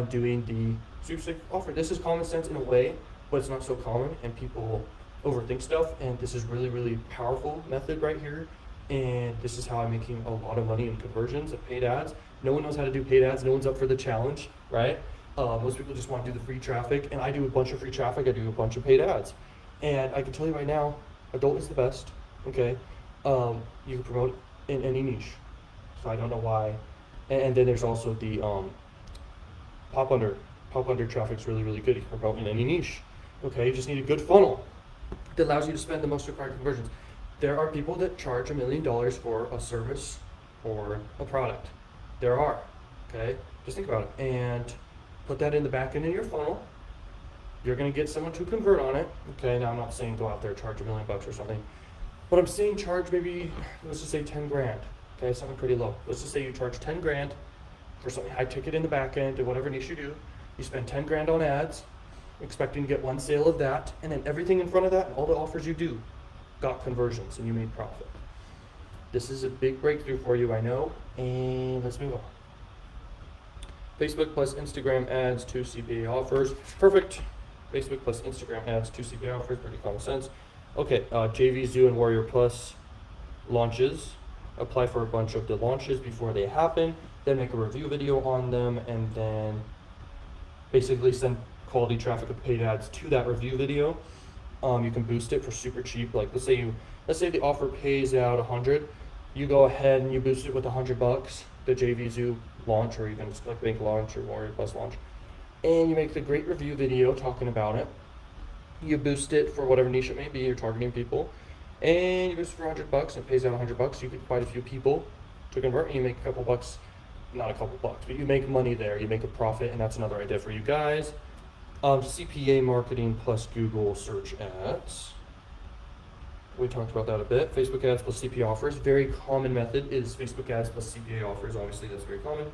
doing the sweepstakes offer. This is common sense in a way, but it's not so common, and people overthink stuff. And this is really powerful method right here. And this is how I'm making a lot of money in conversions of paid ads. No one knows how to do paid ads. No one's up for the challenge, right? Most people just want to do the free traffic, and I do a bunch of free traffic. I do a bunch of paid ads, and I can tell you right now, adult is the best. Okay, you can promote in any niche, so I don't know why. And then there's also the pop under traffic's really good. You can promote in any niche. Okay, you just need a good funnel that allows you to spend the most required conversions. There are people that charge $1 million for a service or a product. There are, okay? Just think about it and put that in the back end of your funnel. You're gonna get someone to convert on it. Okay, now I'm not saying go out there, charge $1 million or something, but I'm saying charge maybe, let's just say 10 grand. Okay, something pretty low. Let's just say you charge 10 grand for something high ticket in the back end or whatever niche you do. You spend 10 grand on ads, expecting to get 1 sale of that, and then everything in front of that and all the offers you do got conversions and you made profit. This is a big breakthrough for you, I know, and let's move on. Facebook plus Instagram ads, 2 CPA offers. Perfect. Facebook plus Instagram ads, 2 CPA offers, pretty common sense. Okay, JV Zoo and Warrior Plus launches. Apply for a bunch of the launches before they happen, then make a review video on them, and then basically send quality traffic of paid ads to that review video. You can boost it for super cheap. Like let's say the offer pays out 100. You go ahead and you boost it with $100, the JV Zoo launch, or even ClickBank launch or Warrior Plus launch, and you make the great review video talking about it. You boost it for whatever niche it may be. You're targeting people, and you boost it for $100. And it pays out $100. You get quite a few people to convert, and you make a couple bucks. Not a couple bucks, but you make money there. You make a profit, and that's another idea for you guys. CPA marketing plus Google search ads. We talked about that a bit. Facebook ads plus CPA offers. Very common method is Facebook ads plus CPA offers. Obviously, that's very common.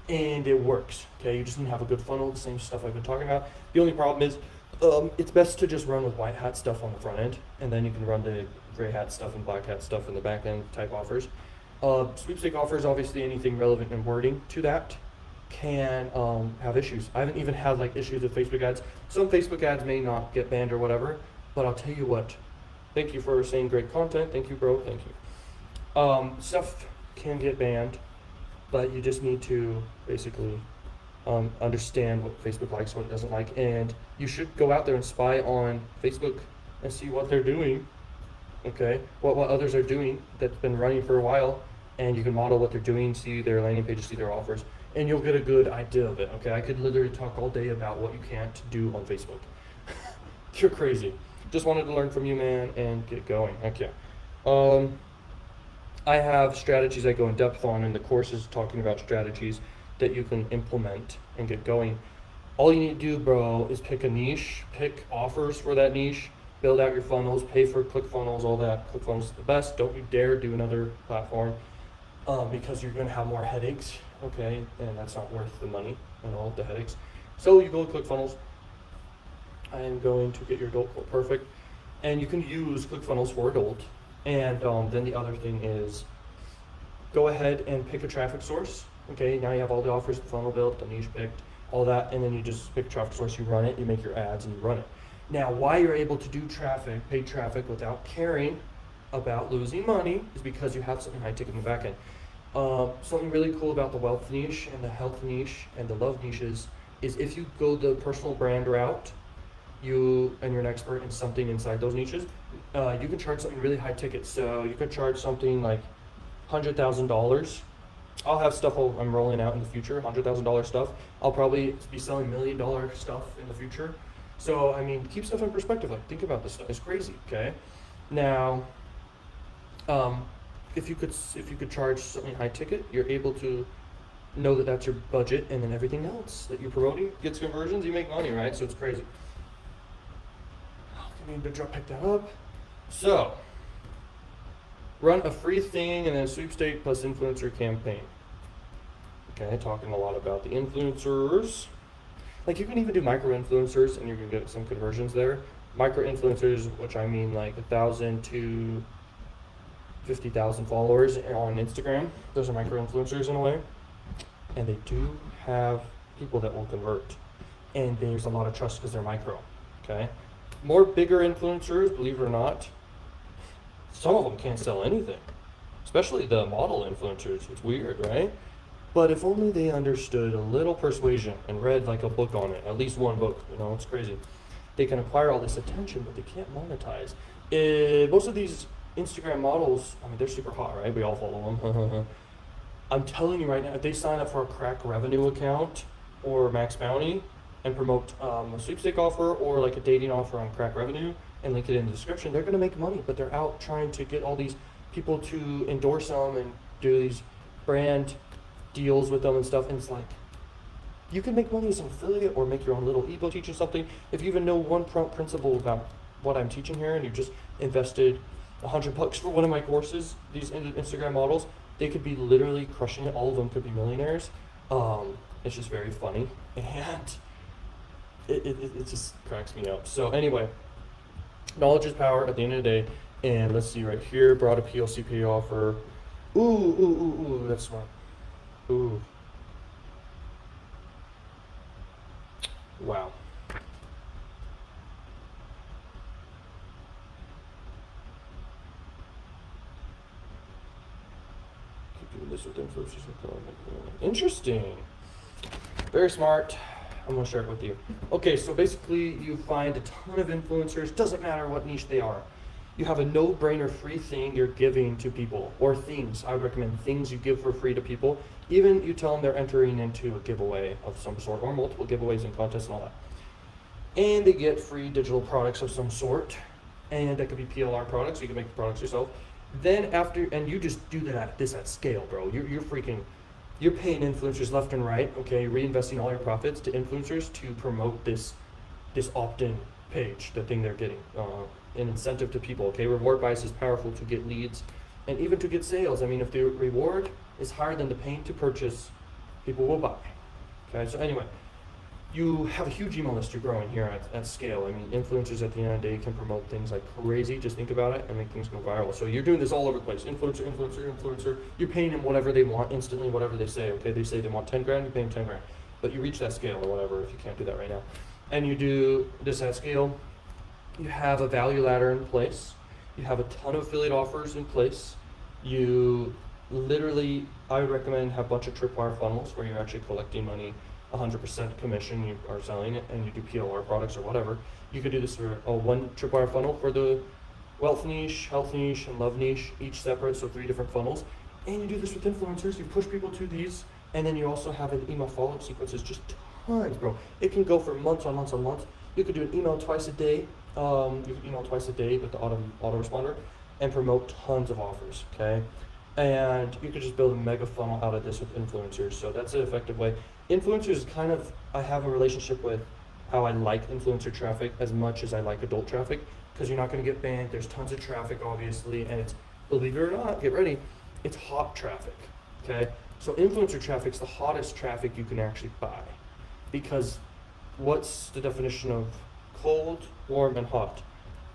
And it works. Okay, you just need to have a good funnel, the same stuff I've been talking about. The only problem is it's best to just run with white hat stuff on the front end, and then you can run the gray hat stuff and black hat stuff in the back end type offers. Sweepstake offers, obviously anything relevant in wording to that can have issues. I haven't even had like issues with Facebook ads. Some Facebook ads may not get banned or whatever, but I'll tell you what, thank you for saying great content. Thank you, bro. Thank you. Stuff can get banned, but you just need to basically understand what Facebook likes, what it doesn't like, and you should go out there and spy on Facebook and see what they're doing. Okay, what others are doing that's been running for a while, and you can model what they're doing, see their landing pages, see their offers, and you'll get a good idea of it. Okay, I could literally talk all day about what you can't do on Facebook. You're crazy. Just wanted to learn from you, man, and get going. Okay. I have strategies I go in depth on in the courses, talking about strategies that you can implement and get going. All you need to do, bro, is pick a niche, pick offers for that niche, build out your funnels, pay for ClickFunnels, all that. ClickFunnels is the best. Don't you dare do another platform because you're going to have more headaches, okay? And that's not worth the money and all the headaches. So you go to ClickFunnels. I am going to get your adult quote perfect. And you can use ClickFunnels for adult. And then the other thing is go ahead and pick a traffic source. Okay, now you have all the offers, the funnel built, the niche picked, all that, and then you just pick a traffic source, you run it, you make your ads, and you run it. Now, why you're able to do traffic, paid traffic, without caring about losing money is because you have something high ticket in the back end. Something really cool about the wealth niche and the health niche and the love niches is if you go the personal brand route, and you're an expert in something inside those niches, you can charge something really high ticket. So you could charge something like $100,000. I'll have stuff I'm rolling out in the future, $100,000 stuff. I'll probably be selling $1 million stuff in the future. So, I mean, keep stuff in perspective. Like, think about this stuff. It's crazy, okay? Now, if you could charge something high ticket, you're able to know that that's your budget, and then everything else that you're promoting gets conversions. You make money, right? So it's crazy. I need to pick that up. So, run a free thing and then sweepstake plus influencer campaign. Okay, talking a lot about the influencers. Like, you can even do micro influencers and you can get some conversions there. Micro influencers, which I mean like 1,000 to 50,000 followers on Instagram. Those are micro influencers in a way. And they do have people that will convert. And there's a lot of trust because they're micro. Okay. More bigger influencers, believe it or not, some of them can't sell anything, especially the model influencers. It's weird, right? But if only they understood a little persuasion and read like a book on it, at least one book, it's crazy. They can acquire all this attention, but they can't monetize. Most of these Instagram models, I mean, they're super hot, right? We all follow them. I'm telling you right now, if they sign up for a crack revenue account or max bounty and promote a sweepstake offer or like a dating offer on crack revenue and link it in the description, they're going to make money, but they're out trying to get all these people to endorse them and do these brand deals with them and stuff. And it's like, you can make money as an affiliate or make your own little ebook teaching something. If you even know one principle about what I'm teaching here and you just invested $100 for one of my courses, these Instagram models, they could be literally crushing it. All of them could be millionaires. It's just very funny. And it just cracks me up. So anyway, knowledge is power at the end of the day. And let's see right here, broad appeal, CPA offer. Ooh, that's smart. Ooh. Wow. Keep doing this with info. Interesting. Very smart. I'm gonna share it with you. Okay, so basically you find a ton of influencers, doesn't matter what niche they are. You have a no-brainer free thing you're giving to people, or things. I would recommend things you give for free to people. Even you tell them they're entering into a giveaway of some sort, or multiple giveaways and contests and all that. And they get free digital products of some sort, and that could be PLR products, so you can make the products yourself. Then after, and you just do this at scale, bro. You're paying influencers left and right, okay, reinvesting all your profits to influencers to promote this this opt-in page, the thing they're getting, an incentive to people. Okay, reward bias is powerful to get leads and even to get sales. I mean, if the reward is higher than the pain to purchase, people will buy. Okay, so anyway, you have a huge email list you're growing here at scale. I mean, influencers at the end of the day can promote things like crazy. Just think about it and make things go viral. So you're doing this all over the place. Influencer. You're paying them whatever they want instantly, whatever they say. Okay, they say they want 10 grand, you pay them 10 grand. But you reach that scale or whatever if you can't do that right now. And you do this at scale. You have a value ladder in place. You have a ton of affiliate offers in place. You literally, I would recommend have a bunch of tripwire funnels where you're actually collecting money 100% commission, you are selling it, and you do PLR products or whatever. You could do this for one tripwire funnel for the wealth niche, health niche, and love niche, each separate, so 3 different funnels. And you do this with influencers. You push people to these, and then you also have an email follow-up sequences, just tons, bro. It can go for months on months on months. You could do an email twice a day. You could email twice a day with the autoresponder and promote tons of offers, okay? And you could just build a mega funnel out of this with influencers. So that's an effective way. Influencers is kind of, I have a relationship with how I like influencer traffic as much as I like adult traffic, because you're not going to get banned. There's tons of traffic, obviously, and it's, believe it or not, get ready, it's hot traffic, okay? So influencer traffic's the hottest traffic you can actually buy, because what's the definition of cold, warm, and hot?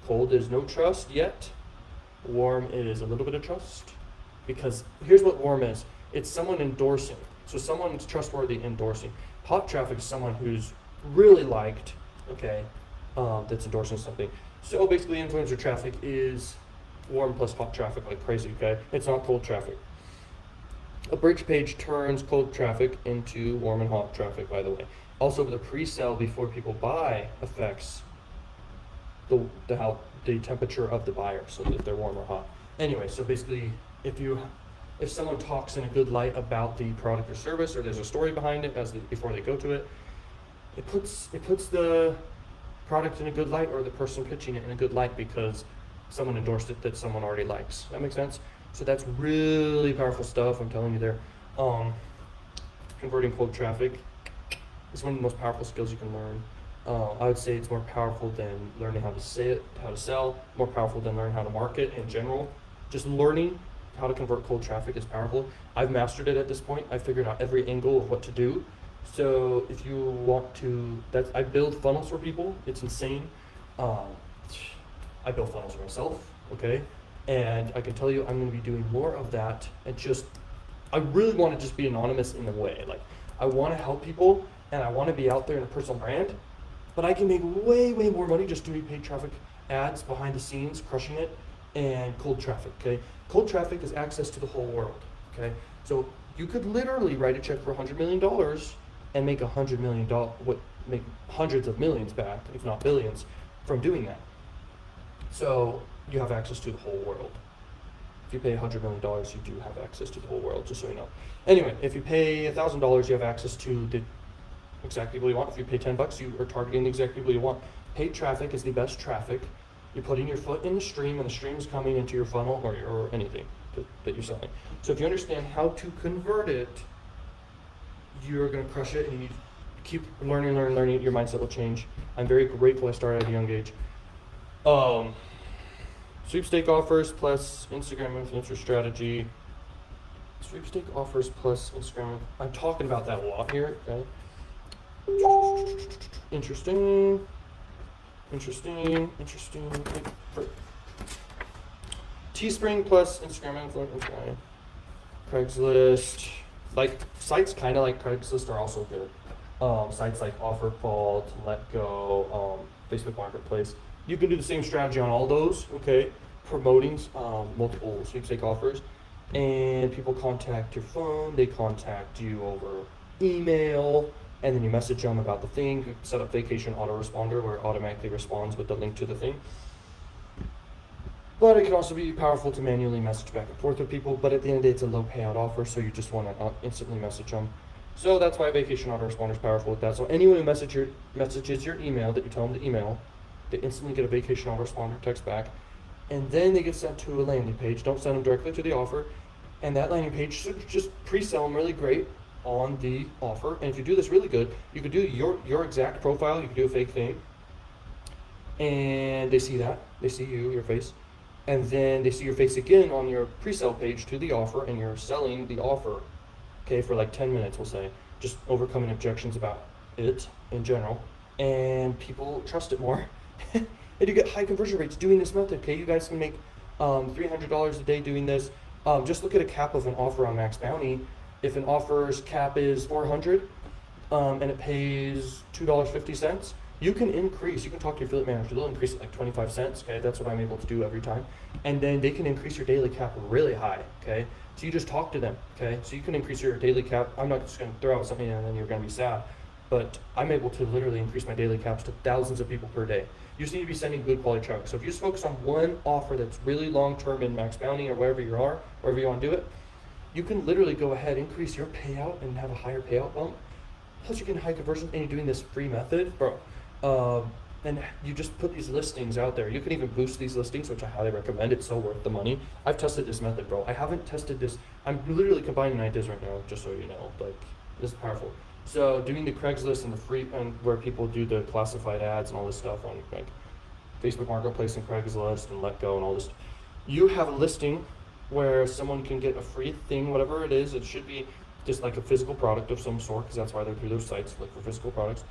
Cold is no trust yet. Warm is a little bit of trust. Because here's what warm is. It's someone endorsing. So someone's trustworthy endorsing. Hot traffic is someone who's really liked, okay, that's endorsing something. So basically influencer traffic is warm plus hot traffic like crazy, okay? It's not cold traffic. A bridge page turns cold traffic into warm and hot traffic, by the way. Also, the pre-sale before people buy affects the temperature of the buyer, so that they're warm or hot. Anyway, so basically, if someone talks in a good light about the product or service, or there's a story behind it before they go to it, it puts the product in a good light, or the person pitching it in a good light because someone endorsed it that someone already likes. That makes sense? So that's really powerful stuff, I'm telling you there. Converting cold traffic is one of the most powerful skills you can learn. I would say it's more powerful than learning how to sell, more powerful than learning how to market in general. Just learning how to convert cold traffic is powerful. I've mastered it at this point. I figured out every angle of what to do. So if you want to, I build funnels for people. It's insane. I build funnels for myself, okay? And I can tell you I'm gonna be doing more of that, and I really wanna just be anonymous in a way. Like, I wanna help people, and I wanna be out there in a personal brand, but I can make way, way more money just doing paid traffic ads behind the scenes, crushing it, and cold traffic, okay? Cold traffic is access to the whole world, okay? So you could literally write a check for $100 million and make $100 million, make hundreds of millions back, if not billions, from doing that. So you have access to the whole world. If you pay $100 million, you do have access to the whole world, just so you know. Anyway, if you pay $1,000, you have access to exactly what you want. If you pay $10, you are targeting the exactly what you want. Paid traffic is the best traffic. You're putting your foot in the stream, and the stream is coming into your funnel or anything that you're selling. So if you understand how to convert it, you're going to crush it, and you keep learning. Your mindset will change. I'm very grateful I started at a young age. Sweepstake offers plus Instagram influencer strategy. Sweepstake offers plus Instagram. I'm talking about that a lot here. Okay. Interesting. Teespring plus Instagram influencer. Craigslist. Like sites kind of like Craigslist are also good. Sites like OfferFall, LetGo, Facebook Marketplace. You can do the same strategy on all those, okay? Promoting multiple sweepstake offers, and people contact your phone, they contact you over email, and then you message them about the thing. You set up vacation autoresponder where it automatically responds with the link to the thing. But it can also be powerful to manually message back and forth with people, but at the end of the day, it's a low payout offer, so you just want to instantly message them. So that's why vacation autoresponder is powerful with that. So anyone who messages your email that you tell them to email, they instantly get a vacation autoresponder text back, and then they get sent to a landing page. Don't send them directly to the offer, and that landing page should just pre-sell them really great on the offer. And if you do this really good, you could do your exact profile. You could do a fake thing, and they see that, they see you, your face, and then they see your face again on your pre-sale page to the offer, and you're selling the offer, okay, for like 10 minutes, we'll say, just overcoming objections about it in general, and people trust it more. And you get high conversion rates doing this method, okay? You guys can make $300 a day doing this. Just look at a cap of an offer on Max Bounty. If an offer's cap is 400 and it pays $2.50, you can increase, you can talk to your affiliate manager, they'll increase it like 25 cents, okay? That's what I'm able to do every time. And then they can increase your daily cap really high, okay? So you just talk to them, okay? So you can increase your daily cap. I'm not just gonna throw out something and then you're gonna be sad, but I'm able to literally increase my daily caps to thousands of people per day. You just need to be sending good quality traffic. So if you just focus on one offer that's really long-term in Max Bounty or wherever you are, wherever you wanna do it, you can literally go ahead, increase your payout and have a higher payout bump. Plus you're getting high conversion and you're doing this free method, bro. And you just put these listings out there. You can even boost these listings, which I highly recommend. It's so worth the money. I've tested this method, bro. I haven't tested this. I'm literally combining ideas right now, just so you know. Like, this is powerful. So doing the Craigslist and the free, and where people do the classified ads and all this stuff on like Facebook Marketplace and Craigslist and Let Go and all this. You have a listing where someone can get a free thing, whatever it is. It should be just like a physical product of some sort, because that's why they're through those sites, look for physical products.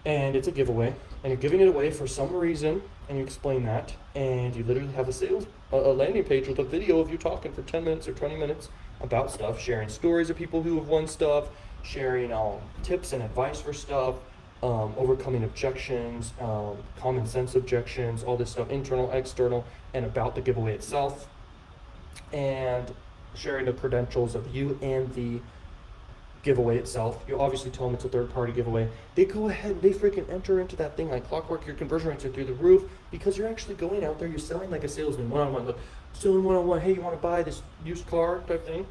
And it's a giveaway, and you're giving it away for some reason, and you explain that, and you literally have a landing page with a video of you talking for 10 minutes or 20 minutes about stuff, sharing stories of people who have won stuff, sharing tips and advice for stuff, overcoming objections, common sense objections, all this stuff, internal, external, and about the giveaway itself, and sharing the credentials of you and the giveaway itself. You obviously tell them it's a third-party giveaway. They go ahead, they freaking enter into that thing like clockwork. Your conversion rates are through the roof because you're actually going out there, you're selling like a salesman, one-on-one. Look, selling one-on-one, hey, you want to buy this used car type thing?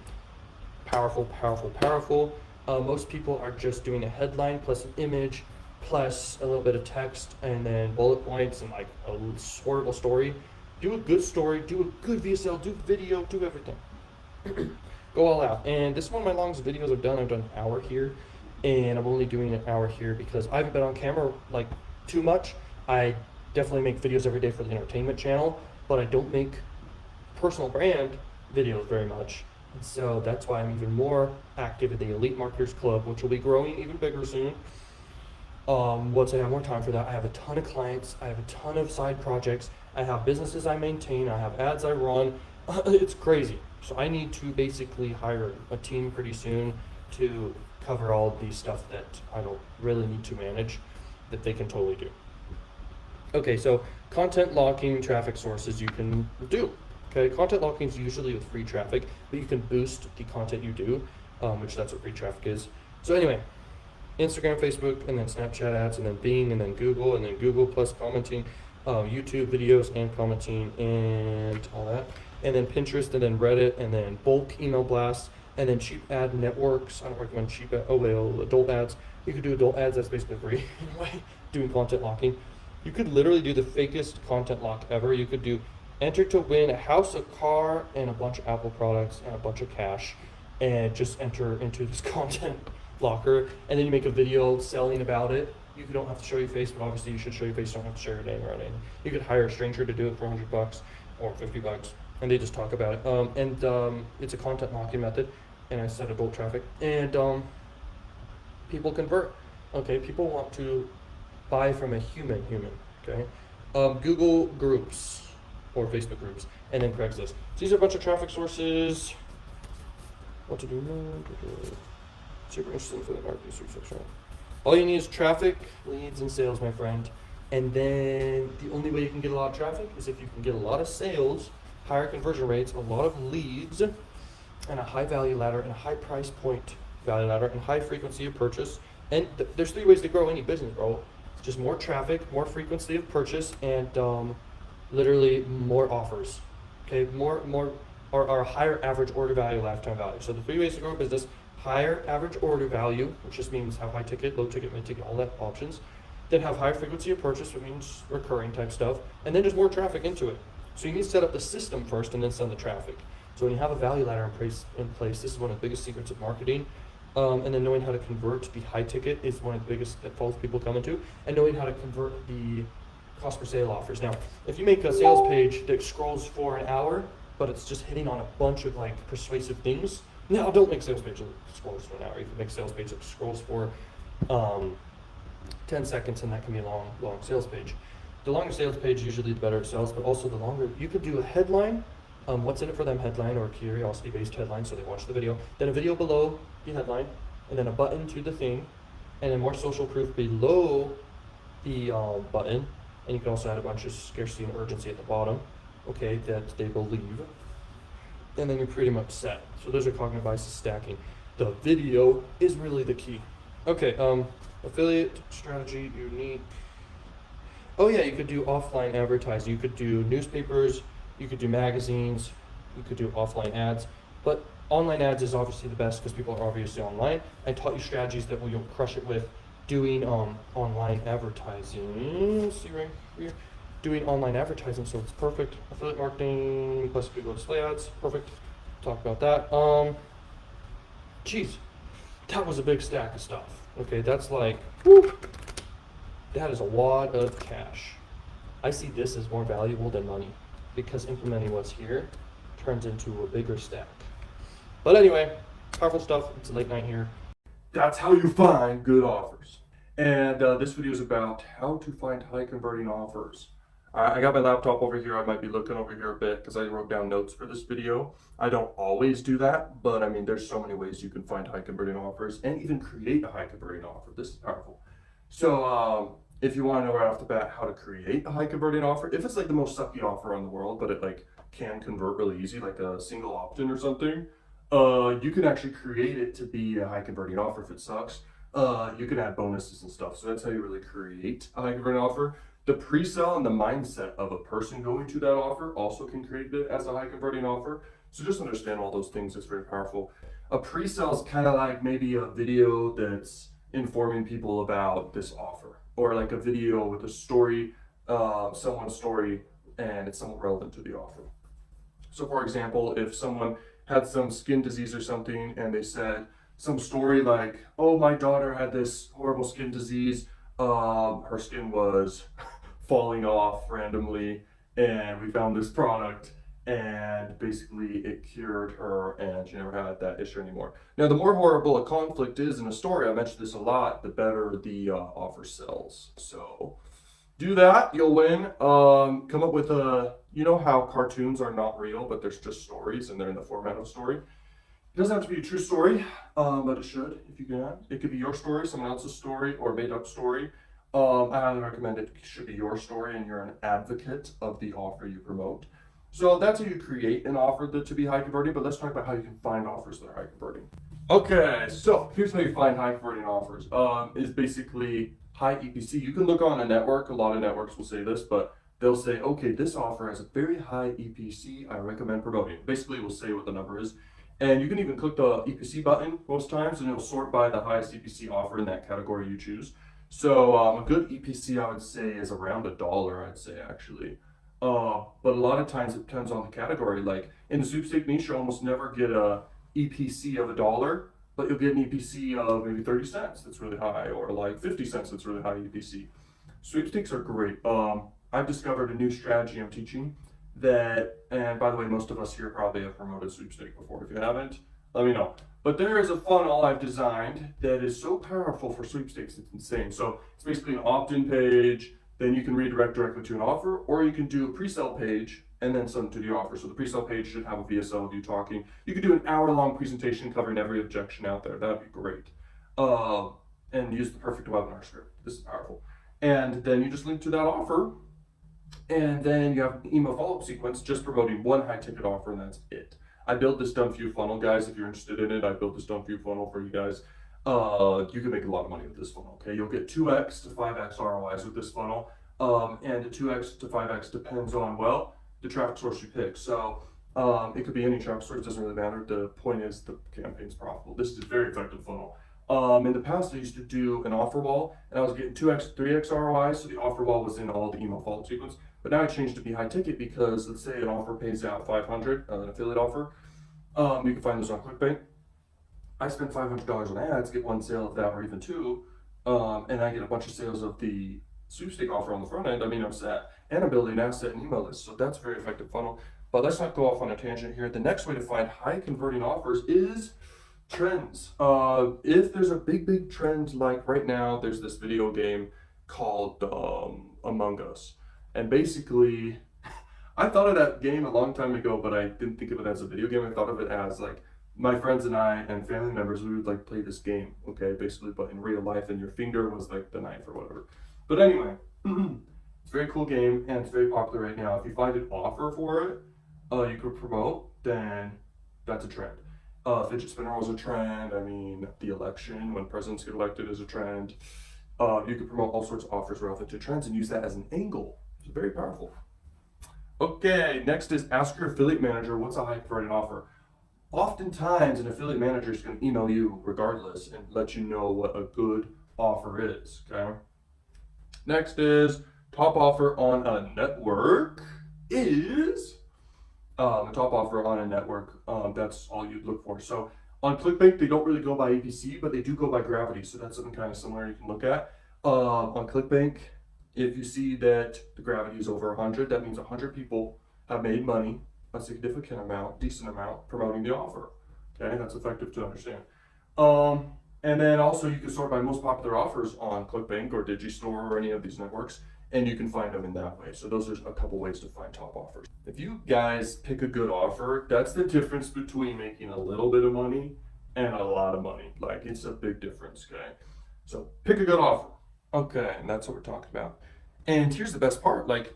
Powerful, powerful, powerful. Most people are just doing a headline plus an image plus a little bit of text and then bullet points and like a horrible story. Do a good story, do a good VSL, do video, do everything. Go all out. And this is one of my longest videos I've done. I've done an hour here, and I'm only doing an hour here because I haven't been on camera like too much. I definitely make videos every day for the entertainment channel, but I don't make personal brand videos very much. And so that's why I'm even more active in the Elite Marketers Club, which will be growing even bigger soon. Once I have more time for that, I have a ton of clients. I have a ton of side projects. I have businesses I maintain. I have ads I run. It's crazy. So I need to basically hire a team pretty soon to cover all of these stuff that I don't really need to manage, that they can totally do. Okay, so content locking traffic sources you can do. Okay, content locking is usually with free traffic, but you can boost the content you do, which that's what free traffic is. So anyway, Instagram, Facebook, and then Snapchat ads, and then Bing, and then Google plus commenting, YouTube videos and commenting and all that. And then Pinterest, and then Reddit, and then bulk email blasts, and then cheap ad networks. I don't recommend cheap ad, adult ads. You could do adult ads, that's basically free anyway, doing content locking. You could literally do the fakest content lock ever. You could do enter to win a house, a car, and a bunch of Apple products, and a bunch of cash, and just enter into this content locker, and then you make a video selling about it. You don't have to show your face, but obviously you should show your face, you don't have to share your name or anything. You could hire a stranger to do it for $100 or $50. And they just talk about it. It's a content locking method, and I set adult traffic, and people convert. Okay, people want to buy from a human. Okay, Google groups or Facebook groups, and then Craigslist. So these are a bunch of traffic sources. What to do now? Super interesting for the market research. All you need is traffic, leads, and sales, my friend. And then the only way you can get a lot of traffic is if you can get a lot of sales, higher conversion rates, a lot of leads, and a high value ladder, and a high price point value ladder, and high frequency of purchase. And there's 3 ways to grow any business, bro. Just more traffic, more frequency of purchase, and literally more offers. Okay, more or a higher average order value, lifetime value. So the 3 ways to grow a business: higher average order value, which just means how high ticket, low ticket, mid ticket, all that options. Then have high frequency of purchase, which means recurring type stuff, and then just more traffic into it. So you need to set up the system first and then send the traffic. So when you have a value ladder in place, this is one of the biggest secrets of marketing. And then knowing how to convert the high ticket is one of the biggest pitfalls people come into. And knowing how to convert the cost per sale offers. Now, if you make a sales page that scrolls for an hour, but it's just hitting on a bunch of like persuasive things, now don't make sales page that scrolls for an hour. You can make sales page that scrolls for 10 seconds, and that can be a long sales page. The longer sales page, usually the better it sells, but also the longer, you could do a headline, what's in it for them headline, or curiosity-based headline, so they watch the video, then a video below the headline, and then a button to the thing, and then more social proof below the button, and you can also add a bunch of scarcity and urgency at the bottom, okay, that they believe, and then you're pretty much set. So those are cognitive biases stacking. The video is really the key. Okay, affiliate strategy, you need, oh yeah, you could do offline advertising. You could do newspapers, you could do magazines, you could do offline ads, but online ads is obviously the best because people are obviously online. I taught you strategies that you'll crush it with doing online advertising. See right here? Doing online advertising, so it's perfect. Affiliate marketing plus Google display ads, perfect. Talk about that. Geez, that was a big stack of stuff. Okay, that's like, whew, that is a lot of cash. I see this as more valuable than money because implementing what's here turns into a bigger stack. But anyway, powerful stuff. It's late night here. That's how you find good offers. And this video is about how to find high converting offers. I got my laptop over here. I might be looking over here a bit because I wrote down notes for this video. I don't always do that, but I mean, there's so many ways you can find high converting offers and even create a high converting offer. This is powerful. So if you want to know right off the bat how to create a high converting offer, if it's like the most sucky offer in the world, but it like can convert really easy, like a single opt-in or something, you can actually create it to be a high converting offer if it sucks. You can add bonuses and stuff. So that's how you really create a high converting offer. The pre-sell and the mindset of a person going to that offer also can create it as a high converting offer. So just understand all those things. It's very powerful. A pre-sell is kind of like maybe a video that's informing people about this offer, or like a video with a story, someone's story, and it's somewhat relevant to the offer. So for example, if someone had some skin disease or something and they said some story like, oh, my daughter had this horrible skin disease, her skin was falling off randomly, and we found this product and basically it cured her and she never had that issue anymore. Now, the more horrible a conflict is in a story, I mentioned this a lot, the better the offer sells. So do that, you'll win. Come up with you know how cartoons are not real, but there's just stories and they're in the format of story. It doesn't have to be a true story, but it should if you can. It could be your story, someone else's story, or a made up story. I highly recommend it should be your story and you're an advocate of the offer you promote. So that's how you create an offer to be high converting, but let's talk about how you can find offers that are high converting. Okay, so here's how you find high converting offers. Is basically high EPC. You can look on a network, a lot of networks will say this, but they'll say, okay, this offer has a very high EPC, I recommend promoting. Basically, it will say what the number is. And you can even click the EPC button most times and it'll sort by the highest EPC offer in that category you choose. So a good EPC I would say is around $1, I'd say actually. But a lot of times it depends on the category. Like in the sweepstake niche, you almost never get a EPC of $1, but you'll get an EPC of maybe 30 cents that's really high, or like 50 cents that's really high EPC. Sweepstakes are great. I've discovered a new strategy I'm teaching that, and by the way, most of us here probably have promoted sweepstake before. If you haven't, let me know. But there is a funnel I've designed that is so powerful for sweepstakes, it's insane. So it's basically an opt-in page, then you can redirect directly to an offer, or you can do a pre-sale page and then send to the offer. So the pre-sale page should have a VSL of you talking. You could do an hour-long presentation covering every objection out there. That'd be great. And use the perfect webinar script. This is powerful. And then you just link to that offer, and then you have an email follow-up sequence just promoting one high-ticket offer, and that's it. I built this done for you funnel, guys. If you're interested in it, I built this done for you funnel for you guys. You can make a lot of money with this funnel, okay? You'll get 2x to 5x ROIs with this funnel. And the 2x to 5x depends on, well, the traffic source you pick. So it could be any traffic source, it doesn't really matter. The point is the campaign's profitable. This is a very effective funnel. In the past, I used to do an offer wall, and I was getting 2x, 3x ROIs, so the offer wall was in all the email follow-up sequence. But now I changed to be high ticket because let's say an offer pays out 500, an affiliate offer. You can find this on ClickBank. I spend $500 on ads, get one sale of that or even two, and I get a bunch of sales of the sweepstake offer on the front end, I mean, I'm set. And I'm building an asset and email list. So that's a very effective funnel. But let's not go off on a tangent here. The next way to find high converting offers is trends. If there's a big trend, like right now, there's this video game called Among Us. And basically, I thought of that game a long time ago, but I didn't think of it as a video game. I thought of it as like my friends and I and family members, we would like play this game, okay, basically, but in real life, and your finger was like the knife or whatever. But anyway, it's a very cool game and it's very popular right now. If you find an offer for it, you could promote, then that's a trend. Fidget spinner was a trend. I mean, the election, when presidents get elected, is a trend. You could promote all sorts of offers relevant to trends and use that as an angle. It's very powerful. Okay, next is ask your affiliate manager what's a high converting offer. Oftentimes, an affiliate manager is going to email you regardless and let you know what a good offer is. Okay. Next is top offer on a network is the top offer on a network. That's all you'd look for. So on ClickBank, they don't really go by APC, but they do go by gravity. So that's something kind of similar you can look at. On ClickBank, if you see that the gravity is over 100, that means 100 people have made money, a significant amount, decent amount, promoting the offer. Okay, that's effective to understand. And then also you can sort by most popular offers on ClickBank or Digistore or any of these networks, and you can find them in that way. So those are a couple ways to find top offers. If you guys pick a good offer, that's the difference between making a little bit of money and a lot of money. Like, it's a big difference, okay? So pick a good offer. Okay, and that's what we're talking about. And here's the best part, like,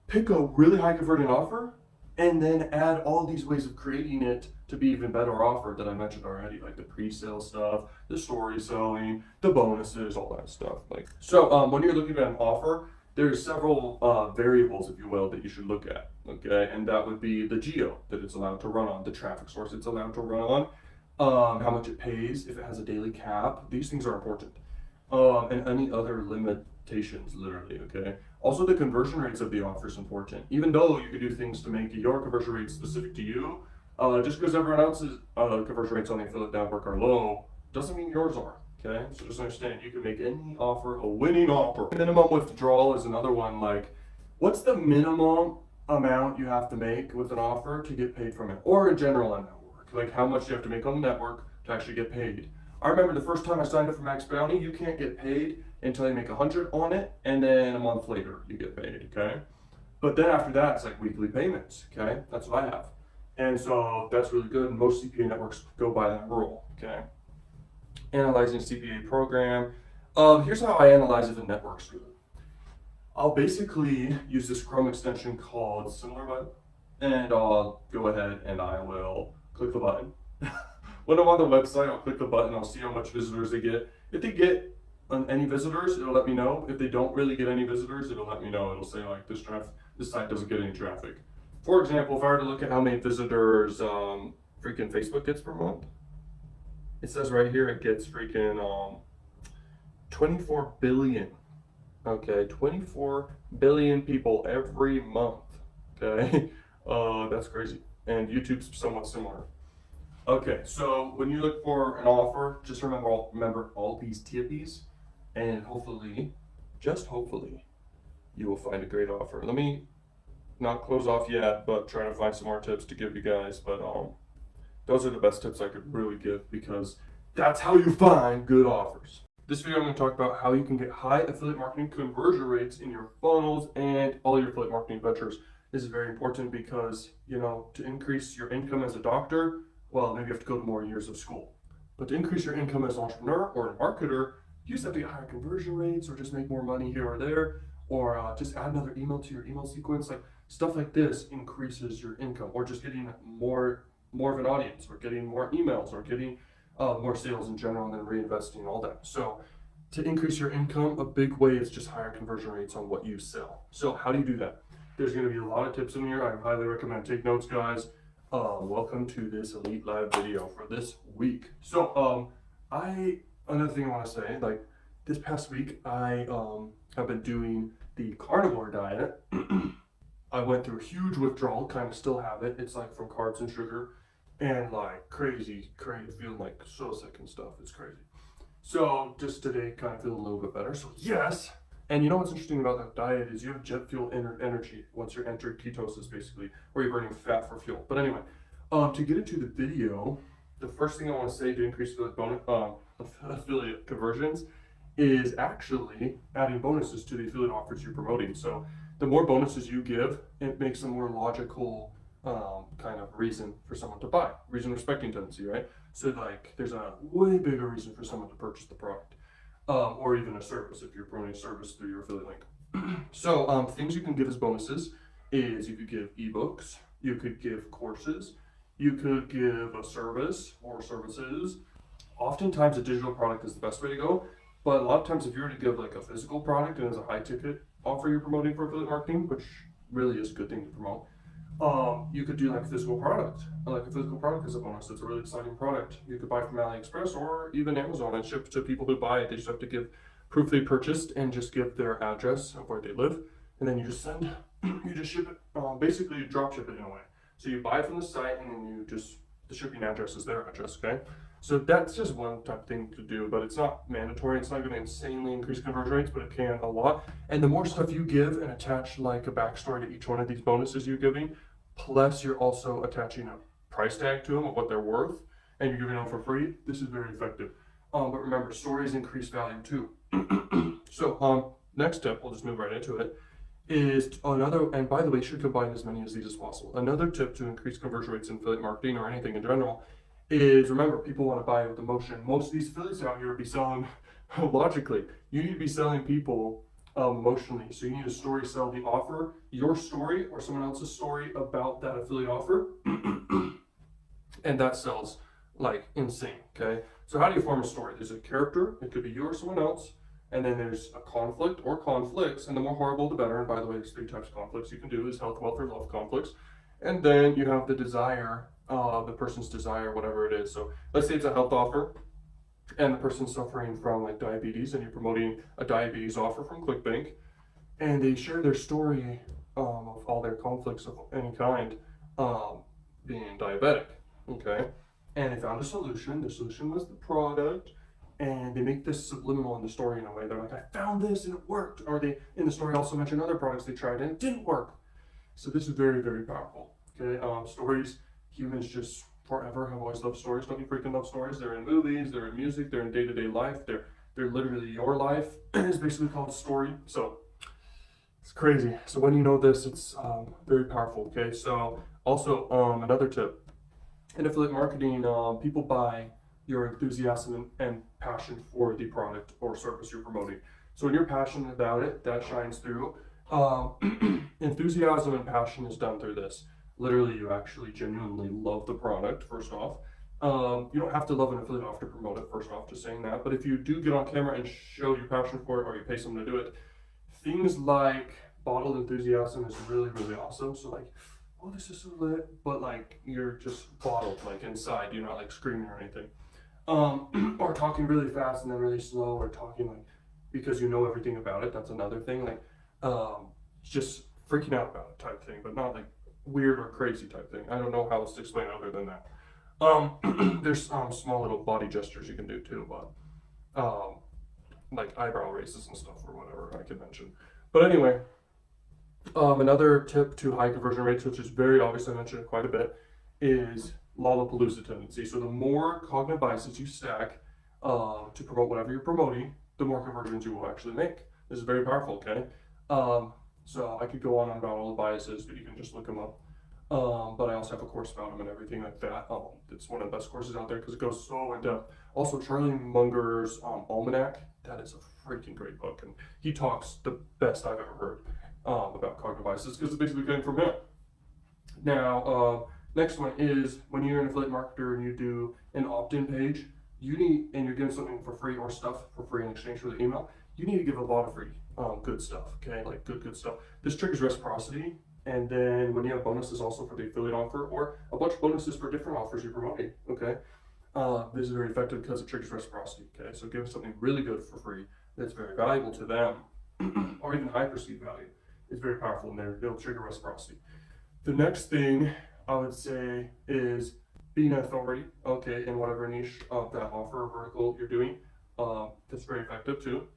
pick a really high converting offer and then add all these ways of creating it to be even better offer that I mentioned already, like the pre-sale stuff, the story selling, the bonuses, all that stuff. Like, so when you're looking at an offer, there's several variables, if you will, that you should look at, okay? And that would be the geo that it's allowed to run on, the traffic source it's allowed to run on, how much it pays, if it has a daily cap. These things are important. And any other limitations, literally, okay? Also, the conversion rates of the offer is important. Even though you could do things to make your conversion rate specific to you, just because everyone else's conversion rates on the affiliate network are low, doesn't mean yours are, okay? So just understand, you can make any offer a winning offer. Minimum withdrawal is another one, like, what's the minimum amount you have to make with an offer to get paid from it? Or in general on network, like how much you have to make on the network to actually get paid. I remember the first time I signed up for Max Bounty, you can't get paid until you make 100 on it, and then a month later you get paid, okay? But then after that, it's like weekly payments, okay? That's what I have. And so that's really good, and most CPA networks go by that rule, okay? Analyzing CPA program. Here's how I analyze if a network's good. I'll basically use this Chrome extension called SimilarWeb, and I'll go ahead and I will click the button. When I'm on the website, I'll click the button, I'll see how much visitors they get. If they get any visitors, it'll let me know. If they don't really get any visitors, it'll let me know. It'll say like this site doesn't get any traffic. For example, if I were to look at how many visitors freaking Facebook gets per month, it says right here it gets freaking 24 billion. Okay, 24 billion people every month. Okay, that's crazy. And YouTube's somewhat similar. Okay, so when you look for an offer, just remember all these tippies, and hopefully, just hopefully, you will find a great offer. Let me not close off yet, but try to find some more tips to give you guys. But those are the best tips I could really give, because that's how you find good offers. This video I'm going to talk about how you can get high affiliate marketing conversion rates in your funnels and all your affiliate marketing ventures. This is very important because, you know, to increase your income as a doctor, well, maybe you have to go to more years of school. But to increase your income as an entrepreneur or a marketer, you just have to get higher conversion rates, or just make more money here or there, or just add another email to your email sequence. Like, stuff like this increases your income, or just getting more of an audience, or getting more emails, or getting more sales in general, and then reinvesting all that. So to increase your income, a big way is just higher conversion rates on what you sell. So how do you do that? There's going to be a lot of tips in here. I highly recommend take notes, guys. Welcome to this Elite Live video for this week. So another thing I want to say, like, this past week I have been doing the carnivore diet. I went through a huge withdrawal, kind of still have it. It's like from carbs and sugar, and like crazy, feeling like so sick and stuff. It's crazy. So just today, kind of feeling a little bit better. So yes, And you know what's interesting about that diet is you have jet fuel energy once you're entered ketosis, basically, where you're burning fat for fuel. But anyway, to get into the video, the first thing I want to say to increase affiliate conversions is actually adding bonuses to the affiliate offers you're promoting. So the more bonuses you give, it makes a more logical kind of reason for someone to buy, reason respecting tendency, right? So like there's a way bigger reason for someone to purchase the product, or even a service if you're promoting a service through your affiliate link. So things you can give as bonuses is you could give ebooks, you could give courses, you could give a service or services. Oftentimes a digital product is the best way to go, but a lot of times if you were to give like a physical product and as a high ticket offer you're promoting for affiliate marketing, which really is a good thing to promote, you could do like a physical product. Like a physical product is a bonus. It's a really exciting product. You could buy from AliExpress or even Amazon and ship to people who buy it. They just have to give proof they purchased and just give their address of where they live, and then you just send, you just ship it. Basically, you drop ship it in a way. So you buy it from the site, and then you just the shipping address is their address. Okay. So that's just one type of thing to do, but it's not mandatory. It's not going to insanely increase conversion rates, but it can a lot. And the more stuff you give and attach like a backstory to each one of these bonuses you're giving, plus you're also attaching a price tag to them of what they're worth, and you're giving them for free, this is very effective. But remember, stories increase value too. So next tip, we'll just move right into it, is another, and by the way, you should combine as many of these as possible. Another tip to increase conversion rates in affiliate marketing or anything in general is, remember, people want to buy with emotion. Most of these affiliates out here will be selling logically. You need to be selling people emotionally. So you need to story sell the offer, your story or someone else's story about that affiliate offer. And that sells like insane, okay? So how do you form a story? There's a character, it could be you or someone else, and then there's a conflict or conflicts, and the more horrible the better. And by the way, there's 3 types of conflicts you can do: is health, wealth, or love conflicts. And then you have the desire, the person's desire, whatever it is. So let's say it's a health offer and the person's suffering from like diabetes, and you're promoting a diabetes offer from ClickBank, and they share their story of all their conflicts of any kind, being diabetic, okay? And they found a solution. The solution was the product, and they make this subliminal in the story in a way. They're like, I found this and it worked. Or they, in the story, also mention other products they tried and it didn't work. So this is very, very powerful, okay? Stories, humans just forever have always loved stories. Don't you freaking love stories? They're in movies, they're in music, they're in day-to-day life. They're literally your life. It's basically called a story. So it's crazy. So when you know this, it's very powerful, okay? So also another tip, in affiliate marketing, people buy your enthusiasm and passion for the product or service you're promoting. So when you're passionate about it, that shines through. Enthusiasm and passion is done through this. Literally, you actually genuinely love the product, first off. You don't have to love an affiliate offer to promote it, first off, just saying that. But if you do get on camera and show your passion for it, or you pay someone to do it, things like bottled enthusiasm is really, really awesome. So like, oh, this is so lit, but like you're just bottled, like inside, you're not like screaming or anything. Or talking really fast and then really slow, or talking like because you know everything about it. That's another thing, like just freaking out about it type thing, but not like weird or crazy type thing. I don't know how else to explain it other than that. There's small little body gestures you can do too, but like eyebrow raises and stuff or whatever I could mention. But anyway, another tip to high conversion rates, which is very obvious, I mentioned it quite a bit, is Lollapalooza tendency. So the more cognitive biases you stack to promote whatever you're promoting, the more conversions you will actually make. This is very powerful, okay? So I could go on about all the biases, but you can just look them up. But I also have a course about them and everything like that. It's one of the best courses out there because it goes so in depth. Also, Charlie Munger's Almanac, that is a freaking great book, and he talks the best I've ever heard about cognitive biases because it's basically coming from him. Now, next one is when you're an affiliate marketer and you do an opt-in page, you need, and you're giving something for free or stuff for free in exchange for the email, you need to give a lot of free good stuff, okay? Like good stuff. This triggers reciprocity. And then when you have bonuses also for the affiliate offer, or a bunch of bonuses for different offers you're promoting, okay? This is very effective because it triggers reciprocity, okay? So give something really good for free that's very valuable to them, or even high perceived value. It's very powerful in there. It'll trigger reciprocity. The next thing I would say is being an authority, okay, in whatever niche of that offer or vertical you're doing. That's very effective too.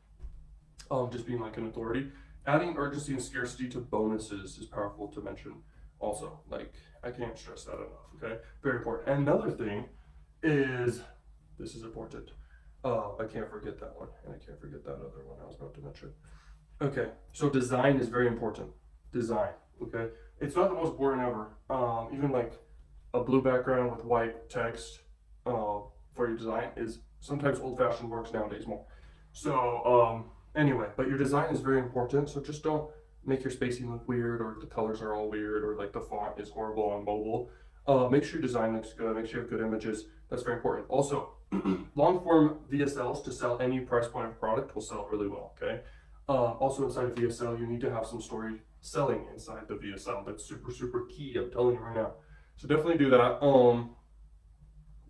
just being like an authority. Adding urgency and scarcity to bonuses is powerful to mention also. Like, I can't stress that enough, okay? Very important. And another thing is, this is important. I can't forget that one, and I can't forget that other one I was about to mention. Okay, so design is very important. Design, okay? It's not the most boring ever. Even like a blue background with white text for your design is sometimes old-fashioned works nowadays more. So anyway, but your design is very important. So just don't make your spacing look weird, or the colors are all weird, or like the font is horrible on mobile. Make sure your design looks good. Make sure you have good images. That's very important. Also, long-form VSLs to sell any price point of product will sell really well. Okay. Also inside of VSL, you need to have some story selling inside the VSL. That's super, super key. I'm telling you right now. So definitely do that.